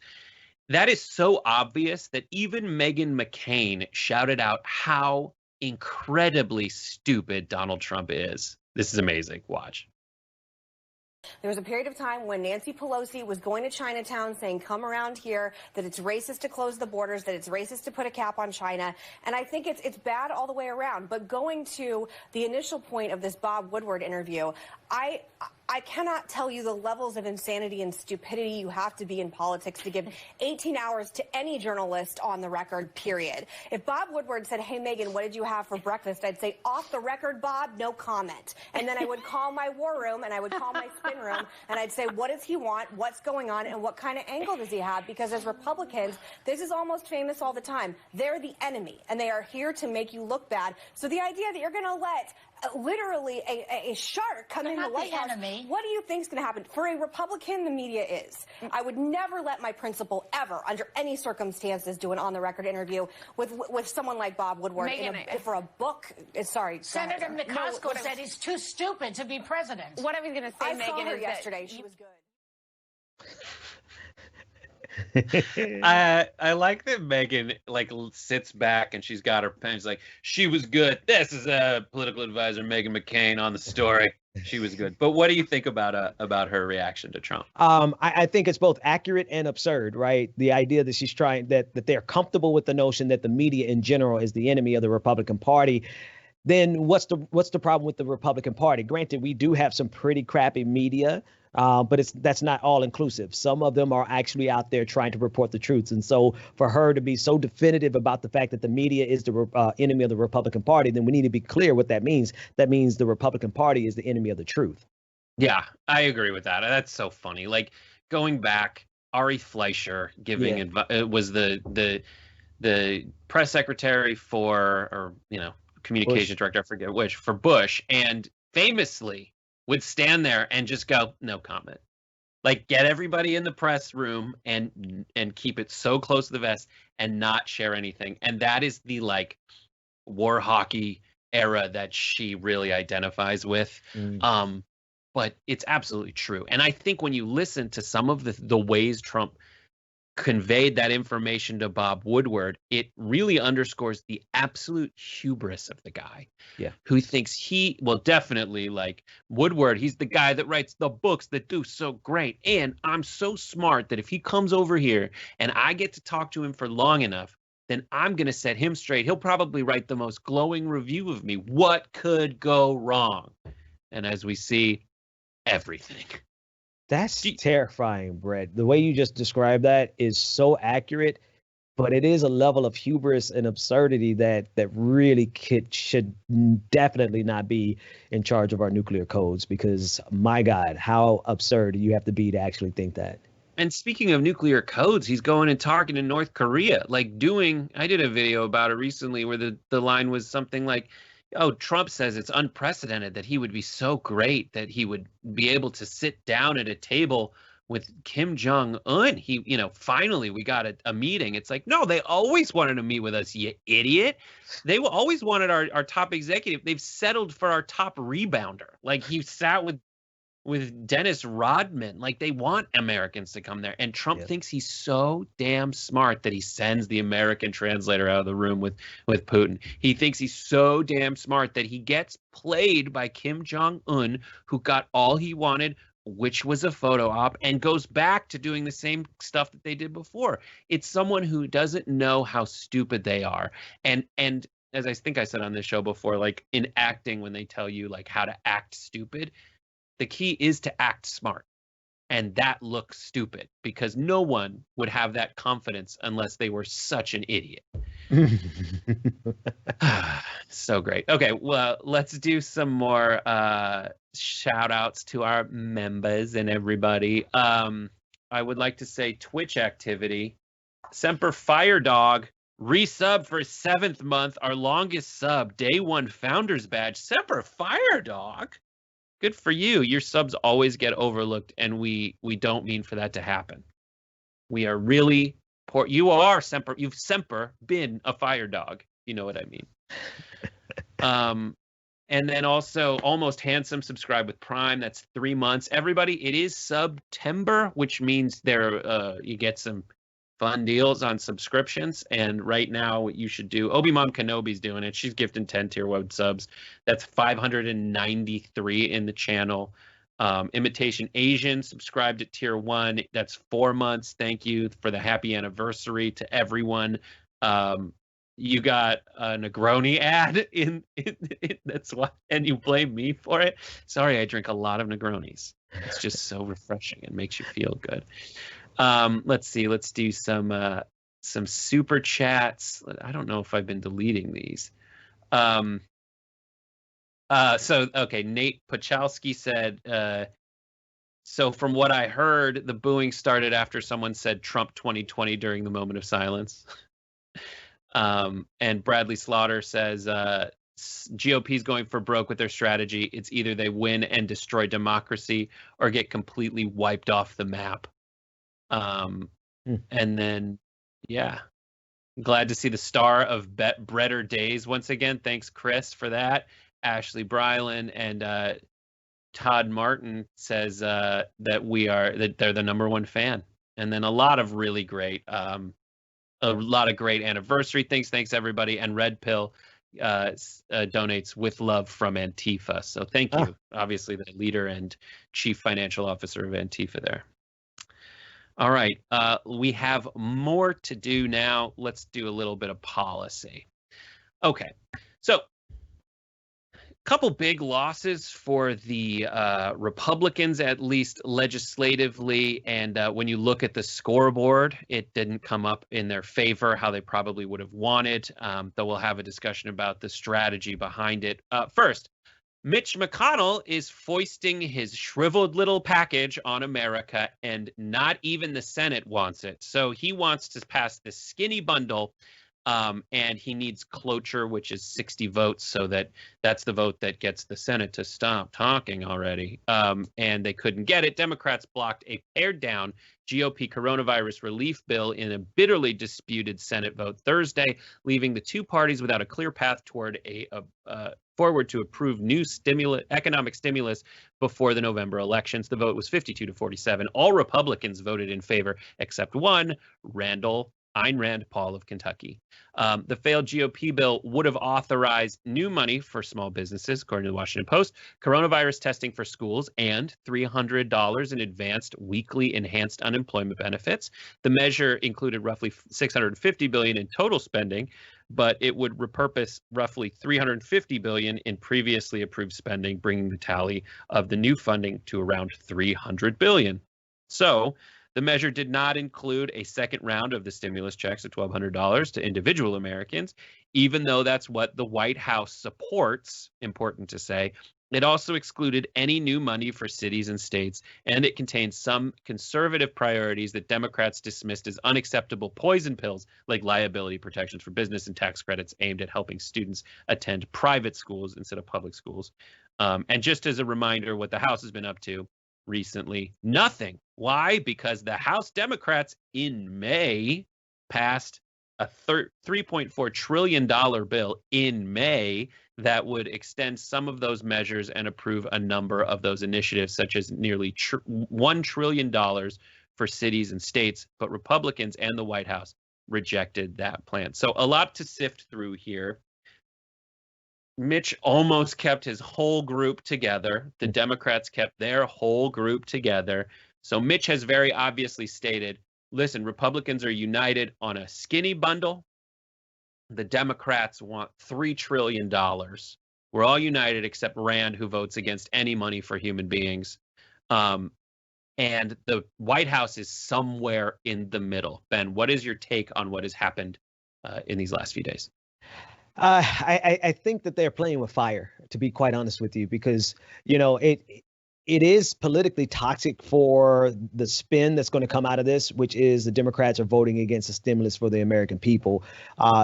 That is so obvious that even Meghan McCain shouted out how incredibly stupid Donald Trump is. This is amazing. Watch. There was a period of time when Nancy Pelosi was going to Chinatown saying, come around here, that it's racist to close the borders, that it's racist to put a cap on China. And I think it's bad all the way around. But going to the initial point of this Bob Woodward interview, I cannot tell you the levels of insanity and stupidity you have to be in politics to give 18 hours to any journalist on the record, period. If Bob Woodward said, hey, Meghan, what did you have for breakfast? I'd say, off the record, Bob, no comment. And then I would call my war room and I would call my spin room and I'd say, what does he want? What's going on? And what kind of angle does he have? Because as Republicans, this is almost famous all the time. They're the enemy and they are here to make you look bad. So the idea that you're going to let literally a shark come in the White House. What do you think is going to happen? For a Republican, the media is. I would never let my principal ever, under any circumstances, do an on-the-record interview with someone like Bob Woodward for a book. Sorry. Senator McCaskill said he's too stupid to be president. What I was going to say, Meghan, is yesterday. She was good. I like that Meghan sits back and she's got her pen. She's like, she was good. This is a political advisor, Meghan McCain, on the story. She was good. But what do you think about her reaction to Trump? I think it's both accurate and absurd, right? The idea that she's trying that they're comfortable with the notion that the media in general is the enemy of the Republican Party. Then what's the problem with the Republican Party? Granted, we do have some pretty crappy media, but that's not all inclusive. Some of them are actually out there trying to report the truths. And so for her to be so definitive about the fact that the media is the enemy of the Republican Party, then we need to be clear what that means. That means the Republican Party is the enemy of the truth. Yeah, I agree with that. That's so funny. Like going back, Ari Fleischer giving was the press secretary for, communications director, I forget which, for Bush, and famously would stand there and just go, no comment. Like, get everybody in the press room and keep it so close to the vest and not share anything. And that is the war hockey era that she really identifies with. But it's absolutely true. And I think when you listen to some of the ways Trump conveyed that information to Bob Woodward, it really underscores the absolute hubris of the guy. Yeah. Who thinks definitely like Woodward, he's the guy that writes the books that do so great. And I'm so smart that if he comes over here and I get to talk to him for long enough, then I'm going to set him straight. He'll probably write the most glowing review of me. What could go wrong? And as we see, everything. That's terrifying, Brett. The way you just described that is so accurate, but it is a level of hubris and absurdity that really should definitely not be in charge of our nuclear codes, because my God, how absurd do you have to be to actually think that? And speaking of nuclear codes, he's going and talking to North Korea, I did a video about it recently where the line was something like, oh, Trump says it's unprecedented that he would be so great that he would be able to sit down at a table with Kim Jong-un. Finally we got a meeting. It's like, no, they always wanted to meet with us, you idiot. They always wanted our top executive. They've settled for our top rebounder. He sat with Dennis Rodman. They want Americans to come there. And Trump thinks he's so damn smart that he sends the American translator out of the room with Putin. He thinks he's so damn smart that he gets played by Kim Jong-un, who got all he wanted which was a photo op, and goes back to doing the same stuff that they did before. It's someone who doesn't know how stupid they are. And as I think I said on this show before, like in acting, when they tell you like how to act stupid, the key is to act smart. And that looks stupid because no one would have that confidence unless they were such an idiot. So great. Okay, well, let's do some more shout outs to our members and everybody. I would like to say Twitch activity. Semper Fire Dog resub for 7th month, our longest sub, day 1 founders badge. Semper Fire Dog. Good for you. Your subs always get overlooked, and we don't mean for that to happen. We are really poor. You are Semper. You've Semper been a fire dog. You know what I mean. And then also Almost Handsome subscribe with Prime. That's 3 months. Everybody, it is September, which means you get some fun deals on subscriptions. And right now, what you should do, Obi-Mom Kenobi's doing it. She's gifting 10 tier 1 subs. That's 593 in the channel. Imitation Asian subscribed at tier 1. That's 4 months. Thank you for the happy anniversary to everyone. You got a Negroni ad in that's why, and you blame me for it. Sorry, I drink a lot of Negronis. It's just so refreshing and makes you feel good. Let's see. Let's do some super chats. I don't know if I've been deleting these. Okay, Nate Pachowski said, so from what I heard, the booing started after someone said Trump 2020 during the moment of silence. And Bradley Slaughter says, GOP's going for broke with their strategy. It's either they win and destroy democracy or get completely wiped off the map. And then, yeah, glad to see the star of Better Days once again. Thanks, Chris, for that. Ashley Brylan and Todd Martin says that they're the #1 fan. And then a lot of really great, anniversary things. Thanks, everybody. And Red Pill donates with love from Antifa. So thank you. Obviously, the leader and chief financial officer of Antifa there. All right, we have more to do now. Let's do a little bit of policy. Okay, so a couple big losses for the Republicans, at least legislatively. And when you look at the scoreboard, it didn't come up in their favor, how they probably would have wanted. Though we'll have a discussion about the strategy behind it. First, Mitch McConnell is foisting his shriveled little package on America, and not even the Senate wants it. So he wants to pass this skinny bundle, and he needs cloture, which is 60 votes. So that's the vote that gets the Senate to stop talking already. And they couldn't get it. Democrats blocked a pared-down GOP coronavirus relief bill in a bitterly disputed Senate vote Thursday, leaving the two parties without a clear path toward forward to approve new economic stimulus before the November elections. The vote was 52-47. All Republicans voted in favor except one, Ayn Rand Paul of Kentucky. The failed GOP bill would have authorized new money for small businesses, according to the Washington Post, coronavirus testing for schools, and $300 in advanced weekly enhanced unemployment benefits. The measure included roughly $650 billion in total spending, but it would repurpose roughly $350 billion in previously approved spending, bringing the tally of the new funding to around $300 billion. So the measure did not include a second round of the stimulus checks of $1,200 to individual Americans, even though that's what the White House supports, important to say. It also excluded any new money for cities and states, and it contained some conservative priorities that Democrats dismissed as unacceptable poison pills, like liability protections for business and tax credits aimed at helping students attend private schools instead of public schools. And just as a reminder, what the House has been up to recently, nothing. Why? Because the House Democrats in May passed a $3.4 trillion bill in May that would extend some of those measures and approve a number of those initiatives, such as nearly $1 trillion for cities and states. But Republicans and the White House rejected that plan. So a lot to sift through here. Mitch almost kept his whole group together. The Democrats kept their whole group together. So Mitch has very obviously stated, listen, Republicans are united on a skinny bundle. The Democrats want $3 trillion. We're all united except Rand, who votes against any money for human beings. And the White House is somewhere in the middle. Ben, what is your take on what has happened in these last few days? I think that they're playing with fire, to be quite honest with you, because, you know, it is politically toxic for the spin that's going to come out of this, which is the Democrats are voting against a stimulus for the American people.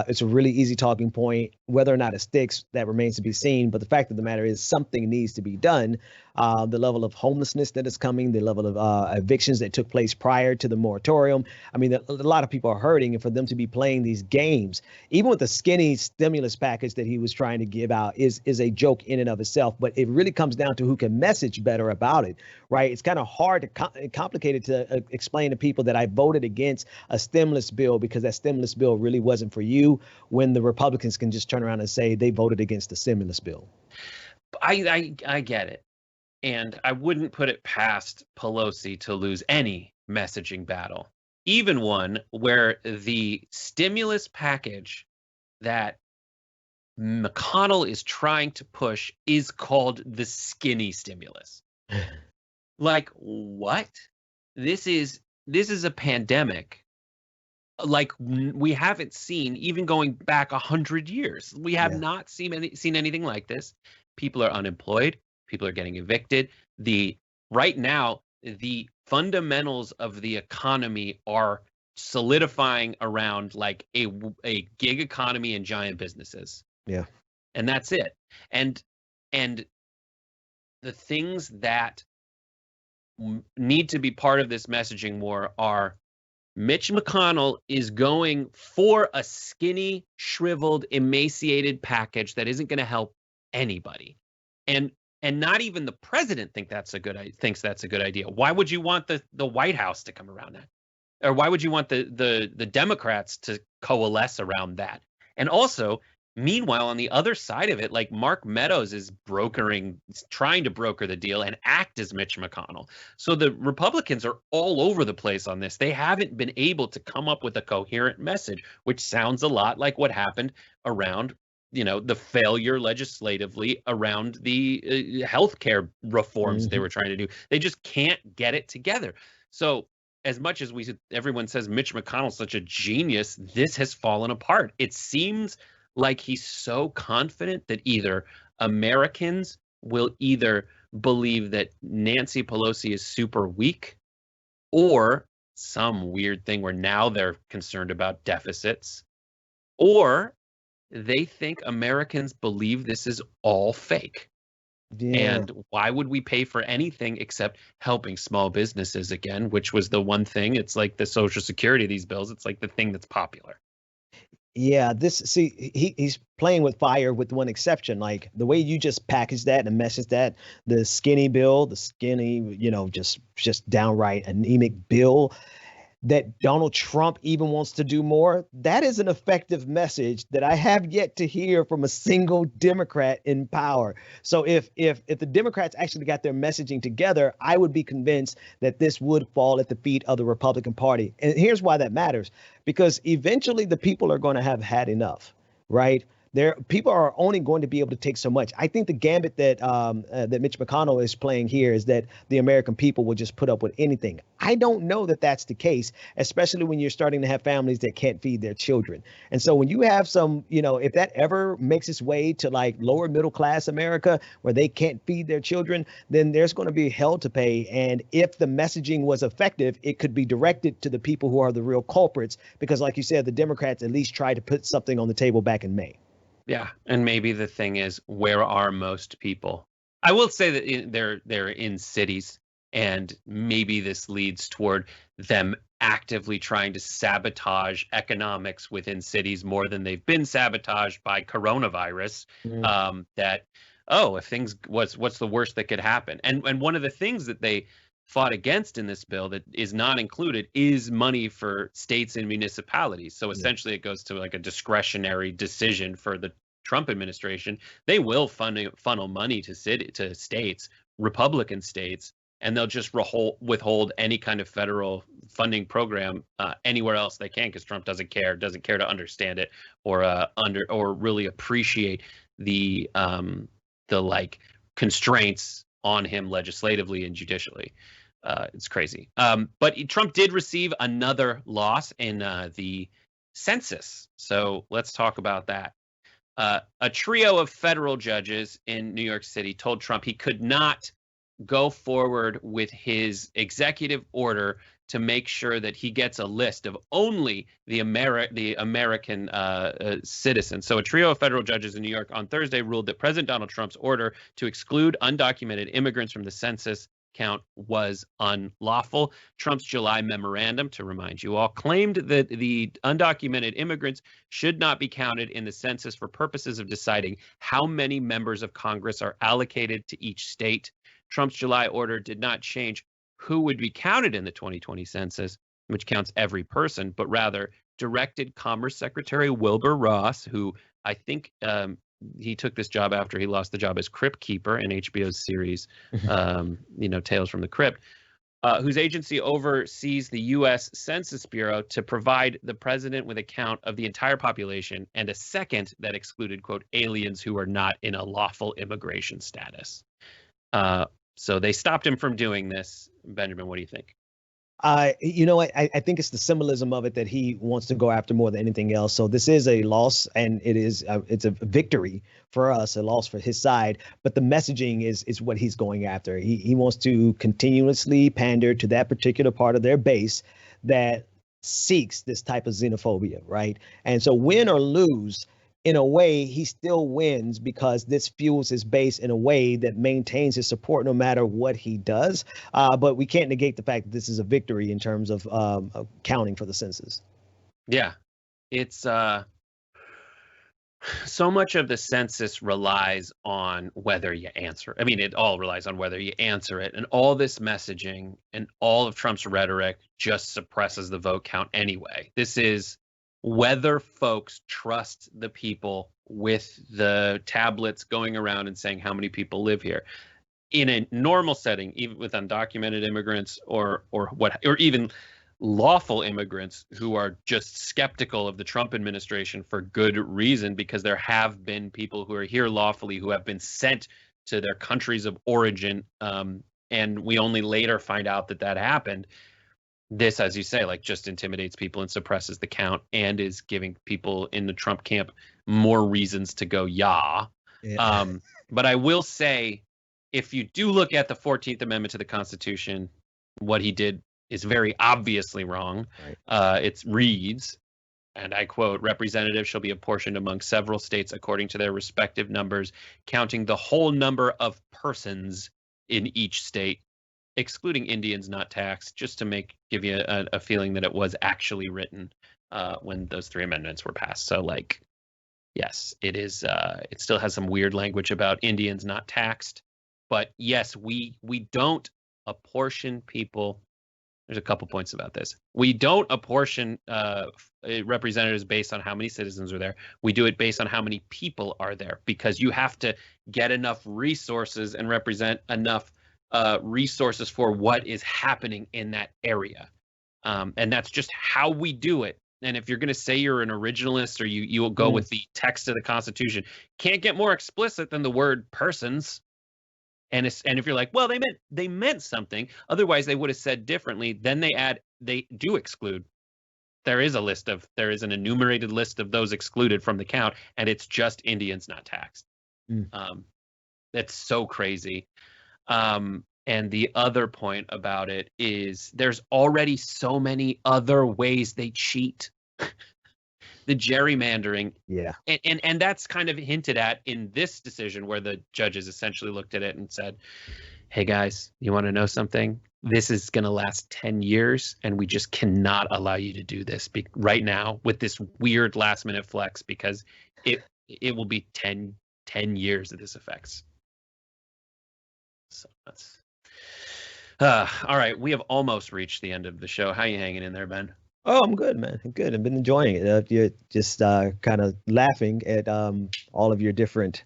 It's a really easy talking point. Whether or not it sticks, that remains to be seen. But the fact of the matter is something needs to be done. The level of homelessness that is coming, the level of evictions that took place prior to the moratorium. I mean, a lot of people are hurting, and for them to be playing these games, even with the skinny stimulus package that he was trying to give out, is a joke in and of itself. But it really comes down to who can message better about it, right? It's kind of hard to complicated to explain to people that I voted against a stimulus bill because that stimulus bill really wasn't for you, when the Republicans can just turn around and say they voted against the stimulus bill. I get it. And I wouldn't put it past Pelosi to lose any messaging battle, even one where the stimulus package that McConnell is trying to push is called the skinny stimulus. Like, what? This is a pandemic like we haven't seen, even going back 100 years. We have not seen anything like this. People are unemployed. People are getting evicted. Right now, the fundamentals of the economy are solidifying around like a gig economy and giant businesses. Yeah. And that's it. And the things that need to be part of this messaging war are Mitch McConnell is going for a skinny, shriveled, emaciated package that isn't going to help anybody. And not even the president thinks that's a good idea. Why would you want the White House to come around that? Or why would you want the Democrats to coalesce around that? And also, meanwhile, on the other side of it, like Mark Meadows is trying to broker the deal and act as Mitch McConnell. So the Republicans are all over the place on this. They haven't been able to come up with a coherent message, which sounds a lot like what happened around, the failure legislatively around the healthcare reforms they were trying to do. They just can't get it together. So as much as everyone says Mitch McConnell's such a genius, this has fallen apart. It seems like he's so confident that either Americans will either believe that Nancy Pelosi is super weak, or some weird thing where now they're concerned about deficits, or they think Americans believe this is all fake. Yeah. And why would we pay for anything except helping small businesses again, which was the one thing. It's like the Social Security of these bills. It's like the thing that's popular. Yeah, he's playing with fire with one exception. Like the way you just package that and message that, the skinny bill, just downright anemic bill that Donald Trump even wants to do more. That is an effective message that I have yet to hear from a single Democrat in power. So if the Democrats actually got their messaging together, I would be convinced that this would fall at the feet of the Republican Party. And here's why that matters, because eventually the people are going to have had enough, right? People are only going to be able to take so much. I think the gambit that Mitch McConnell is playing here is that the American people will just put up with anything. I don't know that that's the case, especially when you're starting to have families that can't feed their children. And so when you have if that ever makes its way to like lower middle class America where they can't feed their children, then there's going to be hell to pay. And if the messaging was effective, it could be directed to the people who are the real culprits, because like you said, the Democrats at least tried to put something on the table back in May. Yeah, and maybe the thing is, where are most people? I will say that they're in cities, and maybe this leads toward them actively trying to sabotage economics within cities more than they've been sabotaged by coronavirus. What's the worst that could happen? And one of the things that they fought against in this bill that is not included is money for states and municipalities. So essentially it goes to like a discretionary decision for the Trump administration, they will funnel money to states, Republican states, and they'll just withhold any kind of federal funding program anywhere else they can, because Trump doesn't care to understand it or really appreciate the like constraints on him legislatively and judicially. It's crazy. But Trump did receive another loss in the census. So let's talk about that. A trio of federal judges in New York City told Trump he could not go forward with his executive order to make sure that he gets a list of only the American citizens. So a trio of federal judges in New York on Thursday ruled that President Donald Trump's order to exclude undocumented immigrants from the census count was unlawful. Trump's July memorandum, to remind you all, claimed that the undocumented immigrants should not be counted in the census for purposes of deciding how many members of Congress are allocated to each state. Trump's July order did not change who would be counted in the 2020 census, which counts every person, but rather directed Commerce Secretary Wilbur Ross, who I think he took this job after he lost the job as Crypt Keeper in HBO's series, Tales from the Crypt, whose agency oversees the U.S. Census Bureau, to provide the president with a count of the entire population and a second that excluded, quote, aliens who are not in a lawful immigration status. So they stopped him from doing this. Benjamin, what do you think? I think it's the symbolism of it that he wants to go after more than anything else. So this is a loss, and it's a victory for us, a loss for his side. But the messaging is what he's going after. He wants to continuously pander to that particular part of their base that seeks this type of xenophobia, right? And so win or lose, in a way, he still wins because this fuels his base in a way that maintains his support no matter what he does. But we can't negate the fact that this is a victory in terms of counting for the census. Yeah, it's so much of the census relies on whether you answer. I mean, it all relies on whether you answer it. And all this messaging and all of Trump's rhetoric just suppresses the vote count anyway. This is whether folks trust the people with the tablets going around and saying how many people live here. In a normal setting, even with undocumented immigrants or even lawful immigrants who are just skeptical of the Trump administration for good reason, because there have been people who are here lawfully who have been sent to their countries of origin, and we only later find out that happened. This, as you say, like, just intimidates people and suppresses the count and is giving people in the Trump camp more reasons to go, yeah. But I will say, if you do look at the 14th Amendment to the Constitution, what he did is very obviously wrong. Right. It reads, and I quote, "Representatives shall be apportioned among several states according to their respective numbers, counting the whole number of persons in each state, excluding Indians not taxed," just to give you a feeling that it was actually written when those three amendments were passed. So, like, yes, it is. It still has some weird language about Indians not taxed, but yes, we don't apportion people. There's a couple points about this. We don't apportion representatives based on how many citizens are there. We do it based on how many people are there, because you have to get enough resources and represent enough resources for what is happening in that area. And that's just how we do it. And if you're going to say you're an originalist, or you will go with the text of the Constitution, can't get more explicit than the word persons. And if you're like, well, they meant something, otherwise they would have said differently, then they do exclude. There is an enumerated list of those excluded from the count, and it's just Indians not taxed. That's so crazy. And the other point about it is there's already so many other ways they cheat. The gerrymandering. Yeah. And that's kind of hinted at in this decision, where the judges essentially looked at it and said, hey guys, you want to know something? This is going to last 10 years, and we just cannot allow you to do this right now with this weird last minute flex, because it will be 10 years that this affects. So that's all right. We have almost reached the end of the show. How you hanging in there, Ben? Oh, I'm good, man. I'm good. I've been enjoying it. You're just kind of laughing at all of your different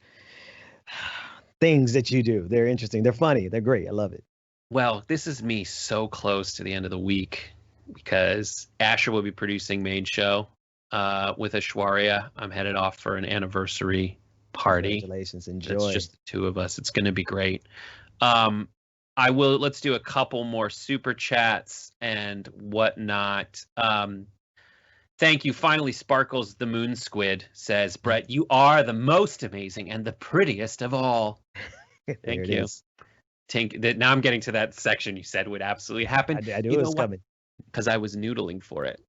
things that you do. They're interesting. They're funny. They're great. I love it. Well, this is me so close to the end of the week because Asher will be producing Main Show with Aishwarya. I'm headed off for an anniversary party. Congratulations. Enjoy. It's just the two of us. It's going to be great. Let's do a couple more super chats and whatnot. Thank you. Finally, Sparkles the Moon Squid says, Brett, you are the most amazing and the prettiest of all. Thank you. Now I'm getting to that section you said would absolutely happen. I knew it was coming. Because I was noodling for it.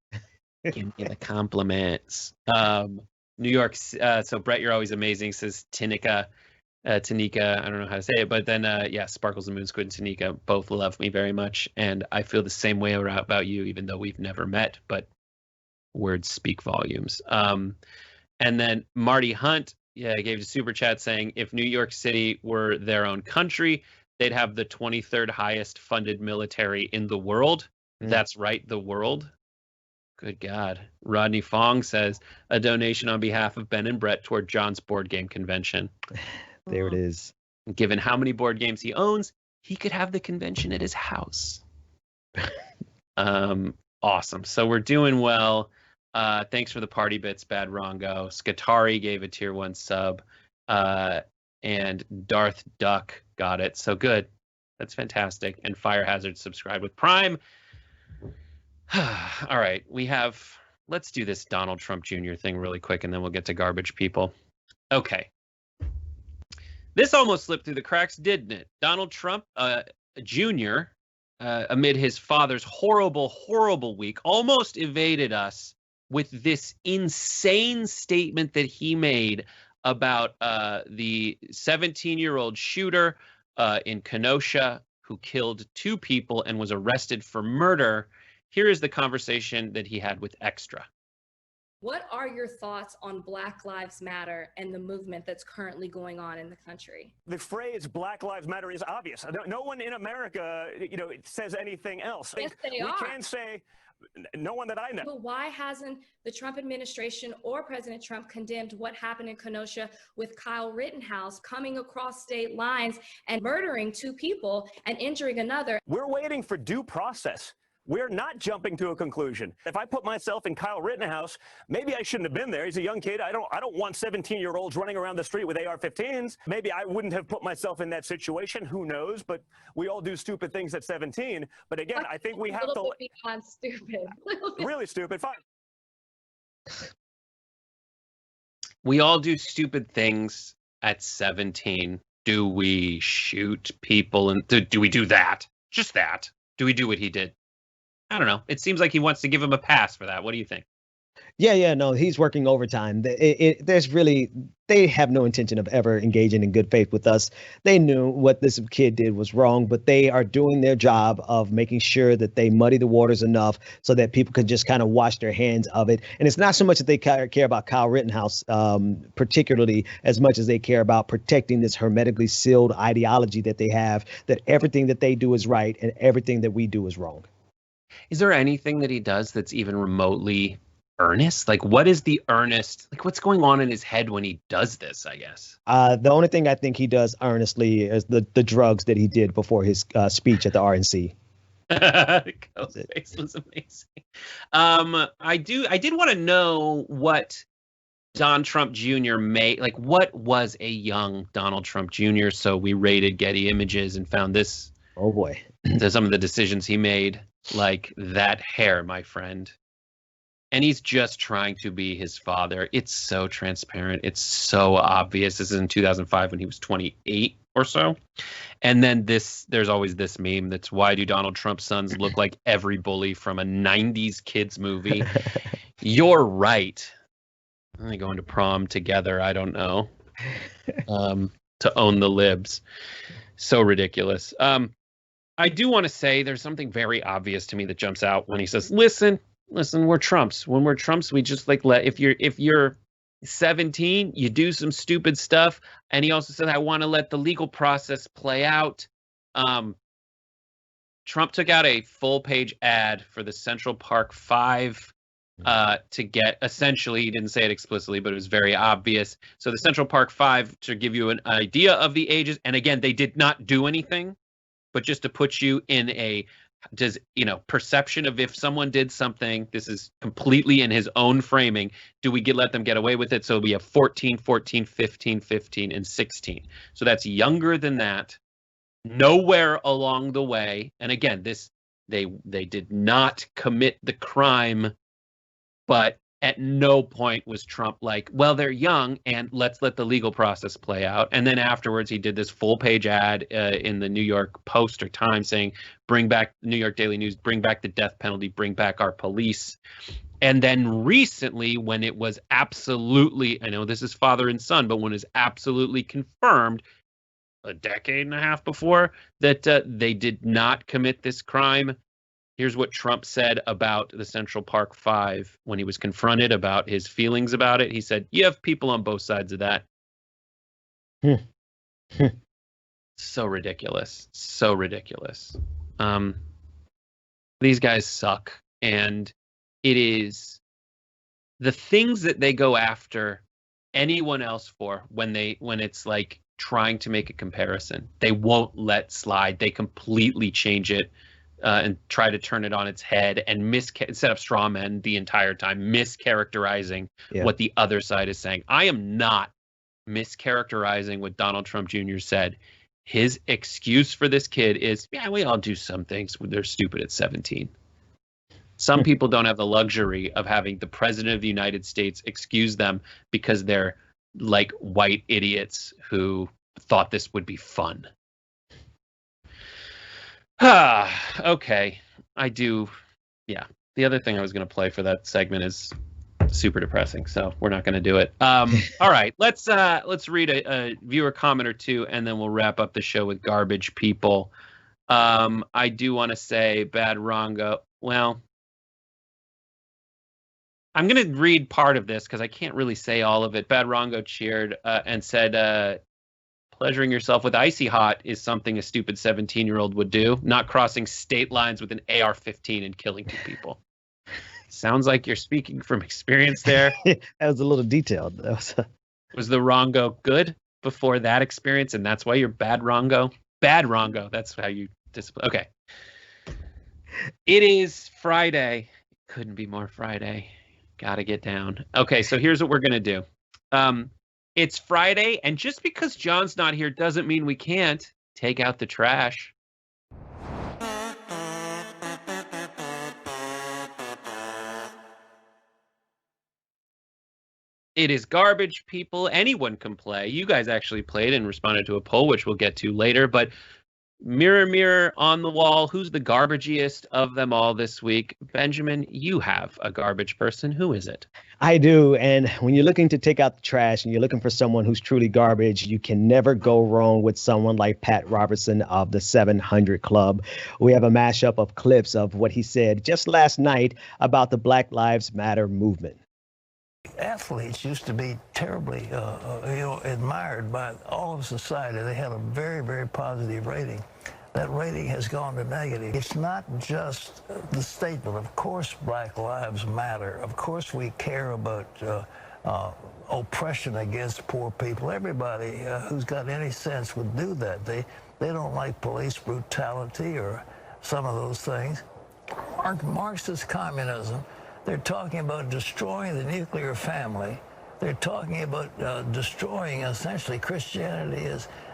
Give me the compliments. New York. So Brett, you're always amazing, says Tanika, I don't know how to say it, but then Sparkles the Moon Squid and Tanika both love me very much, and I feel the same way about you, even though we've never met, but words speak volumes. And then Marty Hunt gave a super chat saying, if New York City were their own country, they'd have the 23rd highest funded military in the world. That's right, the world. Good God. Rodney Fong says, a donation on behalf of Ben and Brett toward John's board game convention. There it is. Given how many board games he owns, he could have the convention at his house. Awesome. So we're doing well. Thanks for the party bits, Bad Rongo. Skatari gave a tier 1 sub. And Darth Duck got it. So good. That's fantastic. And Fire Hazard subscribed with Prime. All right. Let's do this Donald Trump Jr. thing really quick, and then we'll get to garbage people. Okay. This almost slipped through the cracks, didn't it? Donald Trump Jr., amid his father's horrible, horrible week, almost evaded us with this insane statement that he made about the 17-year-old shooter in Kenosha who killed 2 people and was arrested for murder. Here is the conversation that he had with Extra. What are your thoughts on Black Lives Matter and the movement that's currently going on in the country? The phrase Black Lives Matter is obvious. No one in America, says anything else. Yes, they are. We can say, no one that I know. But why hasn't the Trump administration or President Trump condemned what happened in Kenosha with Kyle Rittenhouse coming across state lines and murdering 2 people and injuring another? We're waiting for due process. We're not jumping to a conclusion. If I put myself in Kyle Rittenhouse, maybe I shouldn't have been there. He's a young kid. I don't want 17-year-olds running around the street with AR-15s. Maybe I wouldn't have put myself in that situation. Who knows? But we all do stupid things at 17. But again, I think we have to. A little bit beyond stupid. Really stupid. Fine. We all do stupid things at 17. Do we shoot people and do we do that? Just that? Do we do what he did? I don't know. It seems like he wants to give him a pass for that. What do you think? Yeah, no, he's working overtime. They have no intention of ever engaging in good faith with us. They knew what this kid did was wrong, but they are doing their job of making sure that they muddy the waters enough so that people can just kind of wash their hands of it. And it's not so much that they care about Kyle Rittenhouse, particularly as much as they care about protecting this hermetically sealed ideology that they have, that everything that they do is right and everything that we do is wrong. Is there anything that he does that's even remotely earnest? Like, what is the earnest, like, what's going on in his head when he does this, I guess? The only thing I think he does earnestly is the drugs that he did before his speech at the RNC. Ghostface was amazing. I did want to know what Don Trump Jr. made, like, what was a young Donald Trump Jr.? So we raided Getty Images and found this. Oh boy. Some of the decisions he made, like that hair, my friend. And he's just trying to be his father. It's so transparent. It's so obvious. This is in 2005 when he was 28 or so. And then there's always this meme that's, why do Donald Trump's sons look like every bully from a 90s kids movie? You're right. They going to prom together. I don't know. To own the libs. So ridiculous. I do want to say there's something very obvious to me that jumps out when he says, listen, we're Trumps. When we're Trumps, we just like if you're 17, you do some stupid stuff. And he also said, I want to let the legal process play out. Trump took out a full-page ad for the Central Park 5 to get, essentially, he didn't say it explicitly, but it was very obvious. So the Central Park 5 to give you an idea of the ages. And again, they did not do anything, but just to put you in a perception of if someone did something, this is completely in his own framing. Do we let them get away with it? So we have 14, 14, 15, 15, and 16. So that's younger than that. Nowhere along the way. And again, they did not commit the crime, but at no point was Trump like, well, they're young and let's let the legal process play out. And then afterwards, he did this full-page ad in the New York Post or Times saying, bring back New York Daily News, bring back the death penalty, bring back our police. And then recently, when it was absolutely, I know this is father and son, but when it's absolutely confirmed a decade and a half before that they did not commit this crime, here's what Trump said about the Central Park 5 when he was confronted about his feelings about it. He said, you have people on both sides of that. So ridiculous. So ridiculous. These guys suck. And it is the things that they go after anyone else for when it's like trying to make a comparison. They won't let slide. They completely change it. And try to turn it on its head and set up straw men the entire time, mischaracterizing what the other side is saying. I am not mischaracterizing what Donald Trump Jr. said. His excuse for this kid is, yeah, we all do some things when they're stupid at 17. Some people don't have the luxury of having the president of the United States excuse them because they're like white idiots who thought this would be fun. Okay. I do. Yeah. The other thing I was going to play for that segment is super depressing, so we're not going to do it. All right. Let's read a viewer comment or two, and then we'll wrap up the show with garbage people. I do want to say Bad Rongo. Well, I'm going to read part of this because I can't really say all of it. Bad Rongo cheered and said, pleasuring yourself with icy hot is something a stupid 17-year-old would do. Not crossing state lines with an AR-15 and killing 2 people. Sounds like you're speaking from experience there. That was a little detailed. Was the Rongo good before that experience, and that's why you're Bad Rongo? Bad Rongo. That's how you discipline. Okay. It is Friday. Couldn't be more Friday. Gotta get down. Okay, so here's what we're going to do. It's Friday, and just because John's not here doesn't mean we can't take out the trash. It is garbage, people. Anyone can play. You guys actually played and responded to a poll, which we'll get to later. But mirror, mirror on the wall, who's the garbagiest of them all this week? Benjamin, you have a garbage person. Who is it? I do. And when you're looking to take out the trash and you're looking for someone who's truly garbage, you can never go wrong with someone like Pat Robertson of the 700 Club. We have a mashup of clips of what he said just last night about the Black Lives Matter movement. Athletes used to be terribly, admired by all of society. They had a very, very positive rating. That rating has gone to negative. It's not just the statement. Of course, Black Lives Matter. Of course, we care about oppression against poor people. Everybody who's got any sense would do that. They don't like police brutality or some of those things. Marxist communism. They're talking about destroying the nuclear family. They're talking about destroying, essentially, Christianity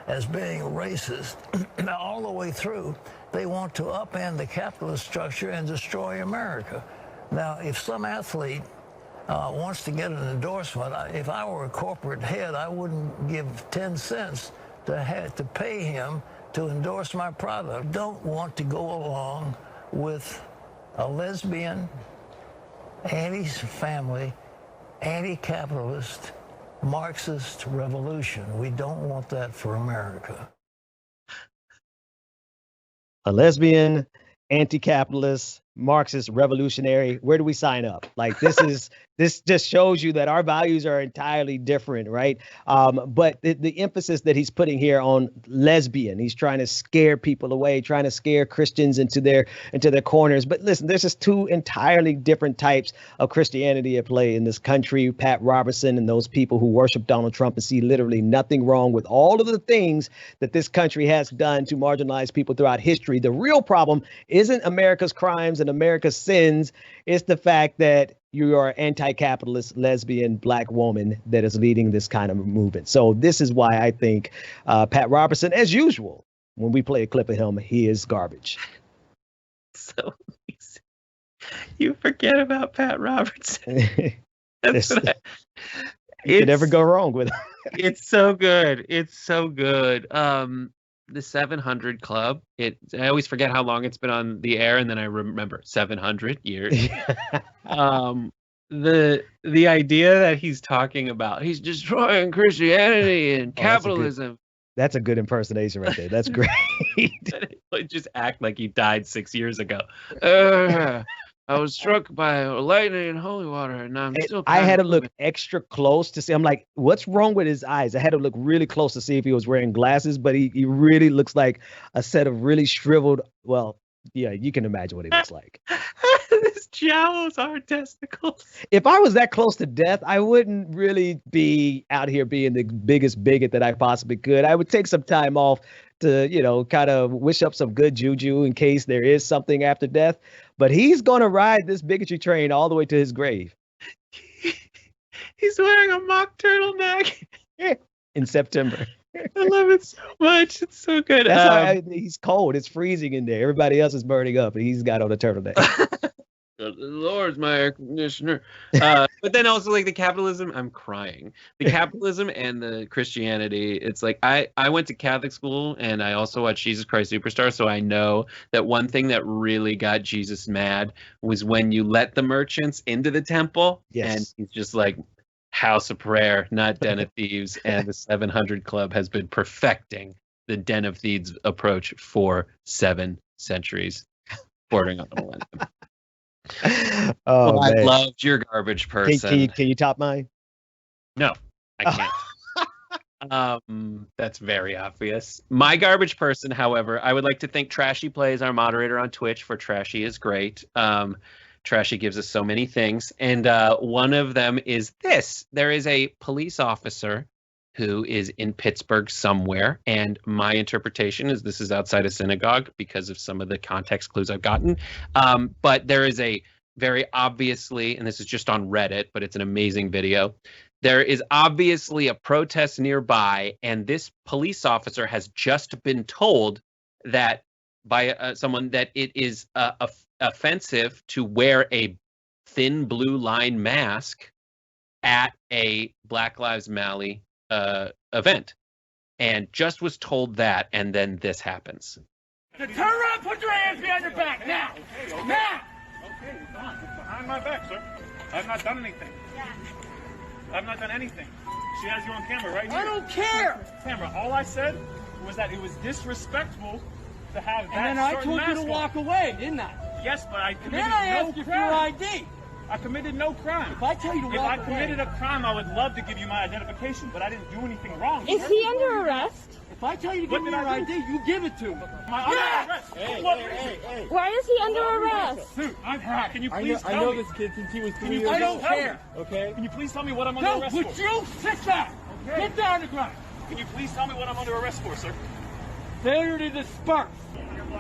as being racist. Now, all the way through, they want to upend the capitalist structure and destroy America. Now, if some athlete wants to get an endorsement, if I were a corporate head, I wouldn't give 10 cents to pay him to endorse my product. I don't want to go along with a lesbian, anti-family, anti-capitalist, Marxist revolution. We don't want that for America. A lesbian, anti-capitalist, Marxist revolutionary, where do we sign up? Like this just shows you that our values are entirely different, right? But the emphasis that he's putting here on lesbian, he's trying to scare people away, trying to scare Christians into their corners. But listen, there's just two entirely different types of Christianity at play in this country. Pat Robertson and those people who worship Donald Trump and see literally nothing wrong with all of the things that this country has done to marginalize people throughout history. The real problem isn't America's crimes and America's sins. It's the fact that you are an anti-capitalist, lesbian, black woman that is leading this kind of movement. So this is why I think Pat Robertson, as usual, when we play a clip of him, he is garbage. So you forget about Pat Robertson. That's what you can never go wrong with it. It's so good. It's so good. The 700 Club. I always forget how long it's been on the air, and then I remember 700 years. The idea that he's talking about, he's destroying Christianity and capitalism. That's a good impersonation right there. That's great. Just act like he died 6 years ago. I was struck by lightning in holy water, and I'm still. I had to look extra close to see. I'm like, what's wrong with his eyes? I had to look really close to see if he was wearing glasses, but he really looks like a set of really shriveled. Well, yeah, you can imagine what he looks like. His jowls are testicles. If I was that close to death, I wouldn't really be out here being the biggest bigot that I possibly could. I would take some time off to, kind of wish up some good juju in case there is something after death. But he's going to ride this bigotry train all the way to his grave. He's wearing a mock turtleneck. In September. I love it so much. It's so good. That's why he's cold. It's freezing in there. Everybody else is burning up, and he's got on a turtleneck. The Lord's my air conditioner. But then also like the capitalism, I'm crying. The capitalism and the Christianity, it's like I went to Catholic school and I also watched Jesus Christ Superstar. So I know that one thing that really got Jesus mad was when you let the merchants into the temple. Yes. And he's just like, house of prayer, not den of thieves. And the 700 Club has been perfecting the den of thieves approach for 7 centuries, bordering on the millennium. Oh, I loved your garbage person. Can you top mine? No, I can't. That's very obvious. My garbage person, however, I would like to thank Trashy Plays, our moderator on Twitch, for Trashy is great. Trashy gives us so many things, and one of them is this. There is a police officer who is in Pittsburgh somewhere, and my interpretation is this is outside a synagogue because of some of the context clues I've gotten. But there is a very obviously, and this is just on Reddit, but it's an amazing video. There is obviously a protest nearby, and this police officer has just been told that by someone that it is offensive to wear a thin blue line mask at a Black Lives Matter event, and just was told that, and then this happens. Turn around, put your hands behind your back now. Now. Okay, it's on. It's behind my back, sir. I've not done anything. I've not done anything. She has you on camera right here. I don't care. Camera. All I said was that it was disrespectful to have that. And then I told you to walk away, didn't I? Yes, but I committed then I no asked you for crime. your ID. I committed no crime. If I tell you to walk away. If I committed a crime, I would love to give you my identification, but I didn't do anything wrong. Is he under arrest? If I tell you to give me your ID, you give it to me. Under arrest. Hey. Why is he under arrest? Dude, can you please tell me? I know this kid since he was 3 years old. I don't care. Okay? Can you please tell me what I'm under arrest for? Would you sit down? Okay. Get down on the ground. Can you please tell me what I'm under arrest for, sir? Failure to disperse.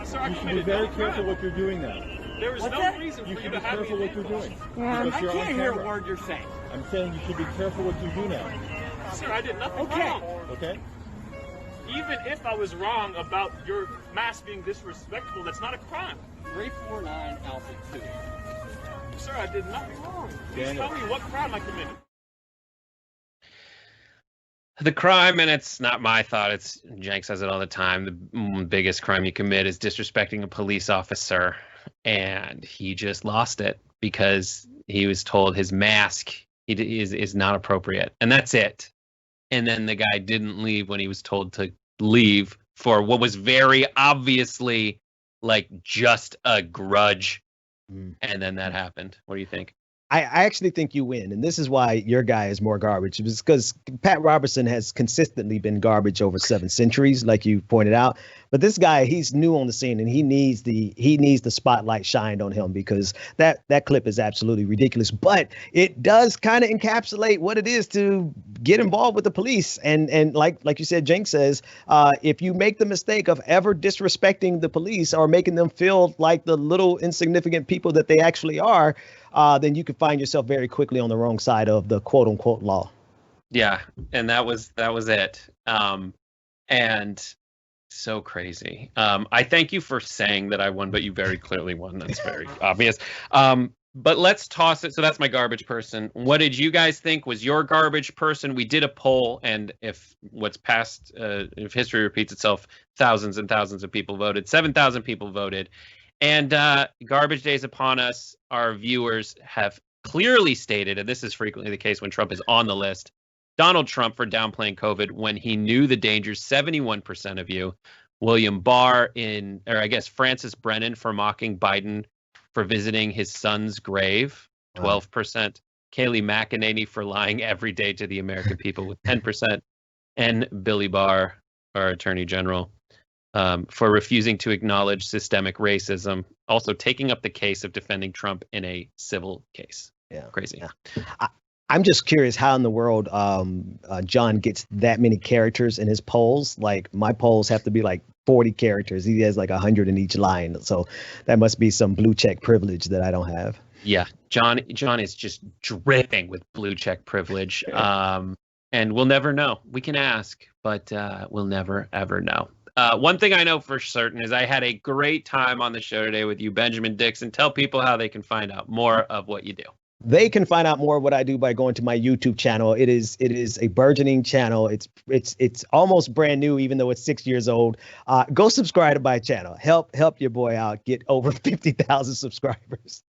Sir, you should be very careful what you're doing now. There is no reason for you to have me. You should be careful what you're doing. I can't hear a word you're saying. I'm saying you should be careful what you do now. Sir, I did nothing wrong. Okay. Even if I was wrong about your mask being disrespectful, that's not a crime. 349 Alpha 2. Sir, I did nothing wrong. Please tell me what crime I committed. The crime, and it's not my thought, it's Jank says it all the time, the biggest crime you commit is disrespecting a police officer, and he just lost it because he was told his mask is not appropriate, and that's it. And then the guy didn't leave when he was told to leave for what was very obviously like just a grudge And then that happened. What do you think? I actually think you win, and this is why your guy is more garbage. It's because Pat Robertson has consistently been garbage over 7 centuries, like you pointed out. But this guy, he's new on the scene, and he needs the spotlight shined on him, because that clip is absolutely ridiculous. But it does kind of encapsulate what it is to get involved with the police. And like you said, Jenks says, if you make the mistake of ever disrespecting the police or making them feel like the little insignificant people that they actually are, then you could find yourself very quickly on the wrong side of the quote unquote law. Yeah, and that was it. And so crazy. I thank you for saying that I won, but you very clearly won. That's very obvious. But let's toss it. So that's my garbage person. What did you guys think was your garbage person? We did a poll, and if history repeats itself, thousands and thousands of people voted. 7,000 people voted. And garbage day is upon us. Our viewers have clearly stated, and this is frequently the case when Trump is on the list, Donald Trump for downplaying COVID when he knew the dangers, 71% of you. William Barr Francis Brennan for mocking Biden for visiting his son's grave, 12%. Kayleigh McEnany for lying every day to the American people with 10%. And Billy Barr, our Attorney General, for refusing to acknowledge systemic racism, also taking up the case of defending Trump in a civil case. Yeah, crazy. Yeah. I'm just curious how in the world John gets that many characters in his polls. Like, my polls have to be like 40 characters. He has like 100 in each line. So that must be some blue check privilege that I don't have. Yeah, John is just dripping with blue check privilege. And we'll never know. We can ask, but we'll never, ever know. One thing I know for certain is I had a great time on the show today with you, Benjamin Dixon. Tell people how they can find out more of what you do. They can find out more of what I do by going to my YouTube channel. It is a burgeoning channel. It's almost brand new, even though it's 6 years old. Go subscribe to my channel. Help your boy out get over 50,000 subscribers.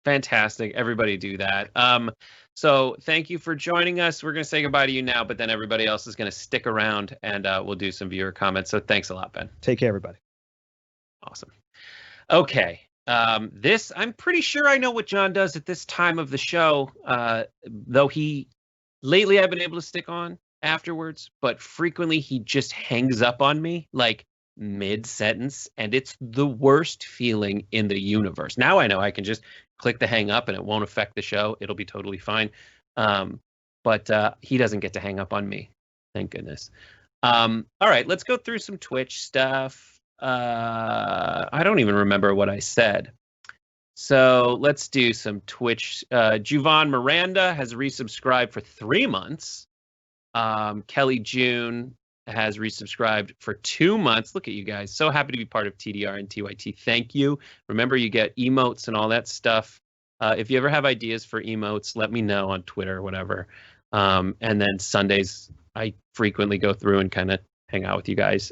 Fantastic. Everybody do that. So thank you for joining us. We're going to say goodbye to you now, but then everybody else is going to stick around, and we'll do some viewer comments. So thanks a lot, Ben. Take care, everybody. Awesome. Okay. This, I'm pretty sure I know what John does at this time of the show, though lately I've been able to stick on afterwards, but frequently he just hangs up on me like mid-sentence, and it's the worst feeling in the universe. Now I know I can just click the hang up and it won't affect the show. It'll be totally fine. But he doesn't get to hang up on me. Thank goodness. All right, let's go through some Twitch stuff. I don't even remember what I said. So let's do some Twitch. Juvan Miranda has resubscribed for 3 months. Kelly June has resubscribed for 2 months. Look at you guys. So happy to be part of TDR and TYT. Thank you. Remember, you get emotes and all that stuff. If you ever have ideas for emotes, let me know on Twitter or whatever. And then Sundays, I frequently go through and kind of hang out with you guys.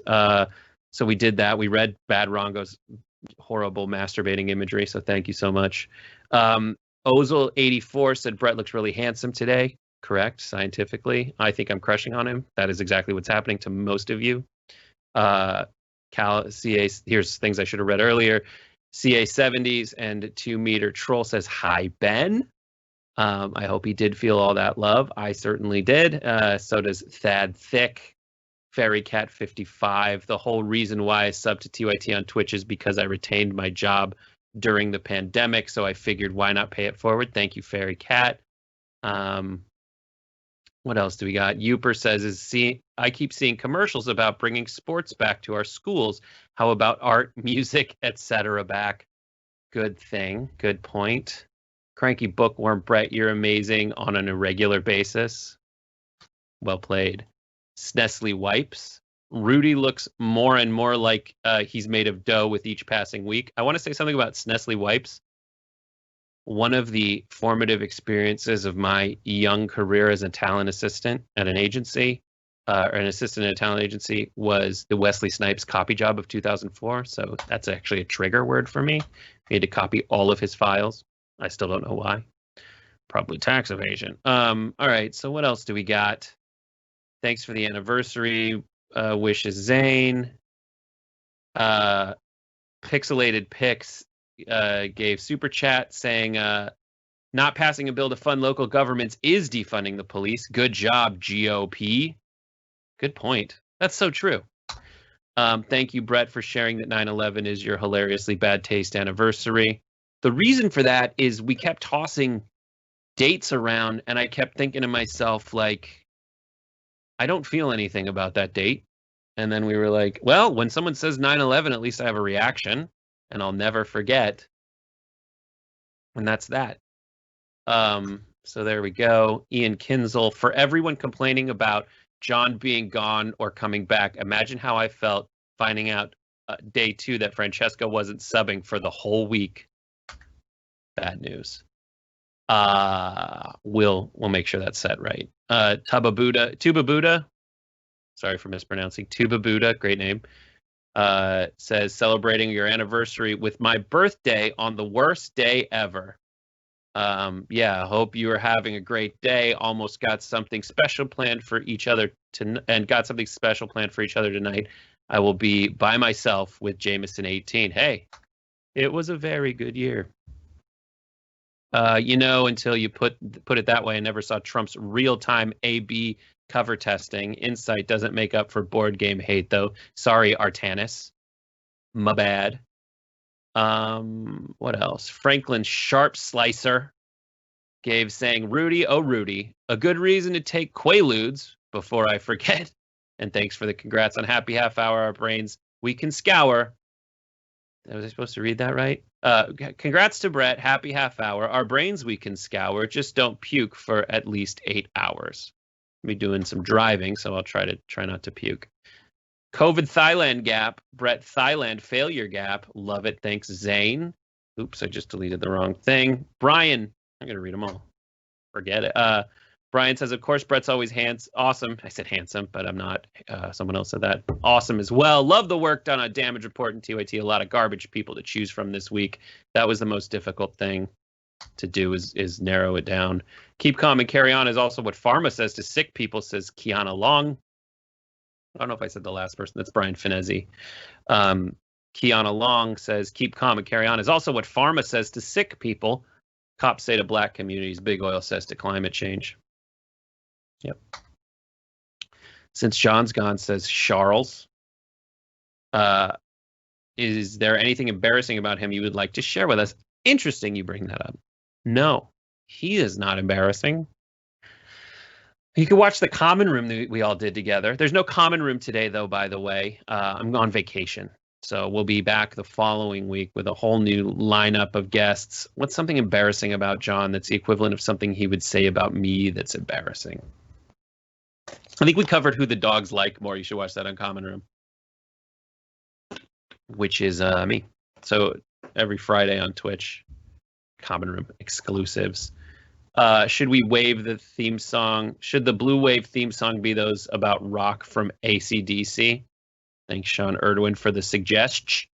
So we did that. We read Bad Rongo's horrible masturbating imagery. So thank you so much. Ozil84 said Brett looks really handsome today. Correct. Scientifically, I think I'm crushing on him. That is exactly what's happening to most of you. Here's things I should have read earlier. CA70s and 2 meter troll says, hi, Ben. I hope he did feel all that love. I certainly did. So does Thad Thick. Fairy Cat 55. The whole reason why I subbed to TYT on Twitch is because I retained my job during the pandemic, so I figured why not pay it forward. Thank you, Fairy Cat. What else do we got? Youper says, I keep seeing commercials about bringing sports back to our schools. How about art, music, etc. back? Good thing. Good point. Cranky Bookworm, Brett, you're amazing on an irregular basis. Well played. Snestley Wipes. Rudy looks more and more like he's made of dough with each passing week. I want to say something about Snestley Wipes. One of the formative experiences of my young career as a talent assistant at an agency, or an assistant at a talent agency, was the Wesley Snipes copy job of 2004. So that's actually a trigger word for me. We had to copy all of his files. I still don't know why. Probably tax evasion. All right, so what else do we got? Thanks for the anniversary. Wishes Zane. Pixelated Pics gave super chat saying, not passing a bill to fund local governments is defunding the police. Good job, GOP. Good point. That's so true. Thank you, Brett, for sharing that 9/11 is your hilariously bad taste anniversary. The reason for that is we kept tossing dates around, and I kept thinking to myself, like, I don't feel anything about that date. And then we were like, well, when someone says 9/11, at least I have a reaction, and I'll never forget. And that's that. So there we go. Ian Kinzel, for everyone complaining about John being gone or coming back, imagine how I felt finding out day 2 that Francesca wasn't subbing for the whole week. Bad news. We'll make sure that's set right. Tuba Buddha, sorry for mispronouncing. Tuba Buddha, great name. Says, celebrating your anniversary with my birthday on the worst day ever. Yeah, hope you are having a great day. Almost got something special planned for each other tonight. I will be by myself with Jameson 18. Hey, it was a very good year. Until you put it that way, I never saw Trump's real-time AB cover testing. Insight doesn't make up for board game hate, though. Sorry, Artanis. My bad. What else? Franklin Sharp Slicer gave saying, Rudy, oh Rudy, a good reason to take Quaaludes before I forget. And thanks for the congrats on Happy Half Hour. Our brains we can scour. Was I supposed to read that right? Congrats to Brett. Happy Half Hour. Our brains we can scour. Just don't puke for at least 8 hours. I'll be doing some driving, so I'll try not to puke. COVID Thailand gap. Brett Thailand failure gap. Love it. Thanks, Zane. Oops, I just deleted the wrong thing. Brian. I'm going to read them all. Forget it. Brian says, of course, Brett's always awesome. I said handsome, but I'm not. Someone else said that. Awesome as well. Love the work done on Damage Report and TYT. A lot of garbage people to choose from this week. That was the most difficult thing to do is narrow it down. Keep calm and carry on is also what Pharma says to sick people, says Kiana Long. I don't know if I said the last person. That's Brian Finezzi. Kiana Long says, keep calm and carry on is also what Pharma says to sick people. Cops say to black communities. Big Oil says to climate change. Yep. Since John's gone, says Charles. Is there anything embarrassing about him you would like to share with us? Interesting you bring that up. No, he is not embarrassing. You can watch the Common Room that we all did together. There's no Common Room today, though, by the way. I'm on vacation. So we'll be back the following week with a whole new lineup of guests. What's something embarrassing about John that's the equivalent of something he would say about me that's embarrassing? I think we covered who the dogs like more. You should watch that on Common Room, which is me. So every Friday on Twitch, Common Room exclusives. Should we waive the theme song? Should the Blue Wave theme song be those about rock from AC/DC? Thanks, Sean Erdwin, for the suggestion.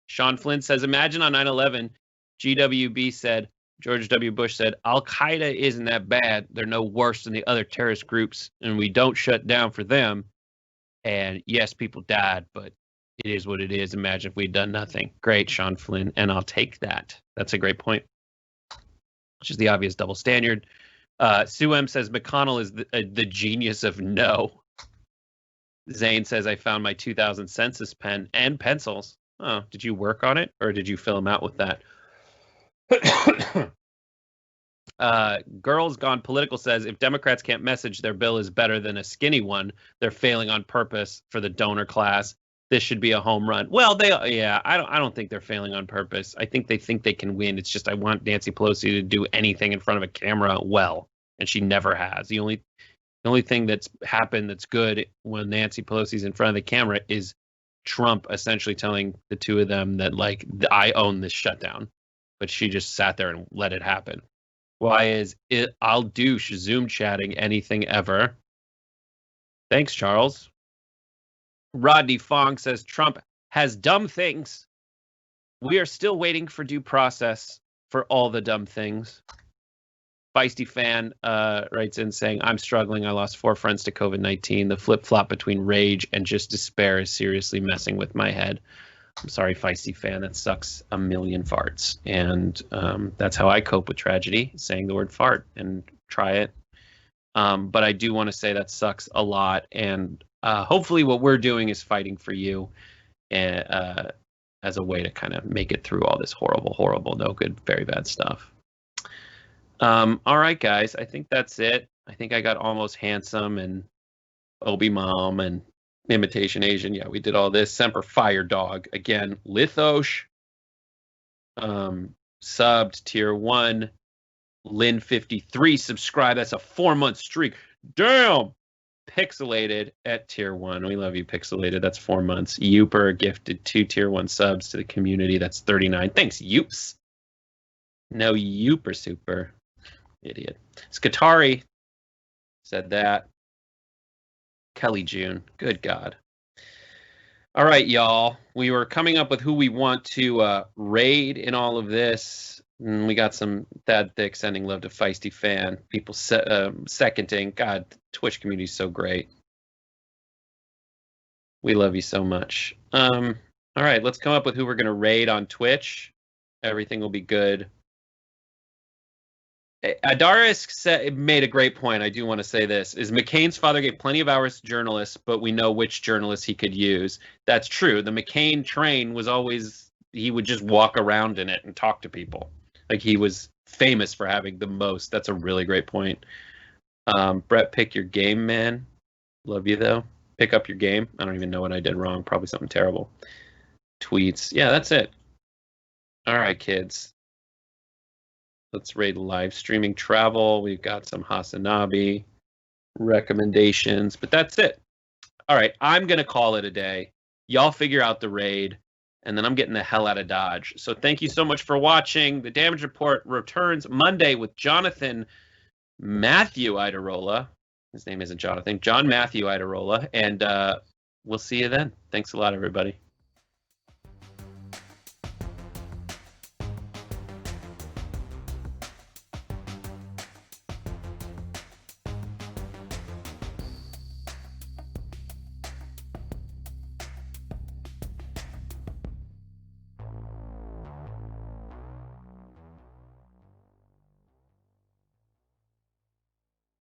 Sean Flynn says, imagine on 9/11, GWB said, George W. Bush said, Al-Qaeda isn't that bad. They're no worse than the other terrorist groups, and we don't shut down for them. And yes, people died, but it is what it is. Imagine if we'd done nothing. Great, Sean Flynn, and I'll take that. That's a great point. Which is the obvious double standard. Sue M says, McConnell is the genius of no. Zane says, I found my 2000 census pen and pencils. Oh, did you work on it, or did you fill them out with that? Girls Gone Political says, if Democrats can't message their bill is better than a skinny one, they're failing on purpose for the donor class. This should be a home run. Well, I don't think they're failing on purpose. I think they can win. It's just I want Nancy Pelosi to do anything in front of a camera well, and she never has. The only thing that's happened that's good when Nancy Pelosi's in front of the camera is Trump essentially telling the two of them that, like, I own this shutdown. But she just sat there and let it happen. Why is it? I'll do Zoom chatting anything ever. Thanks, Charles. Rodney Fong says Trump has dumb things. We are still waiting for due process for all the dumb things. Feisty Fan writes in saying, I'm struggling. I lost 4 friends to COVID-19. The flip-flop between rage and just despair is seriously messing with my head. I'm sorry, feisty fan. That sucks a million farts. And that's how I cope with tragedy, saying the word fart, and try it. But I do want to say that sucks a lot. And hopefully what we're doing is fighting for you as a way to kind of make it through all this horrible, no good, very bad stuff. All right, guys, I think that's it. I think I got Almost Handsome and Obi Mom and Imitation Asian. Yeah, we did all this. Semper Fire Dog. Again, Lithosh. Subbed tier 1. Lynn53 subscribe. That's a 4-month streak. Damn. Pixelated at tier 1. We love you, Pixelated. That's 4 months. Youper gifted 2 tier 1 subs to the community. That's 39. Thanks, Youps. No Youper super. Idiot. Skatari said that. Kelly June. Good God. All right, y'all. We were coming up with who we want to raid in all of this. And we got some Thad Thick sending love to Feisty Fan. People seconding. God, Twitch community is so great. We love you so much. All right, let's come up with who we're going to raid on Twitch. Everything will be good. Adaris made a great point. I do want to say this. Is McCain's father gave plenty of hours to journalists, but we know which journalists he could use. That's true. The McCain train was always, he would just walk around in it and talk to people. Like, he was famous for having the most. That's a really great point. Brett, pick your game, man. Love you, though. Pick up your game. I don't even know what I did wrong. Probably something terrible. Tweets. Yeah, that's it. All right, kids. Let's raid live streaming travel. We've got some Hasanabi recommendations, but that's it. All right, I'm going to call it a day. Y'all figure out the raid, and then I'm getting the hell out of Dodge. So thank you so much for watching. The Damage Report returns Monday with Jonathan Matthew Iadarola. His name isn't Jonathan. John Matthew Iadarola. And we'll see you then. Thanks a lot, everybody.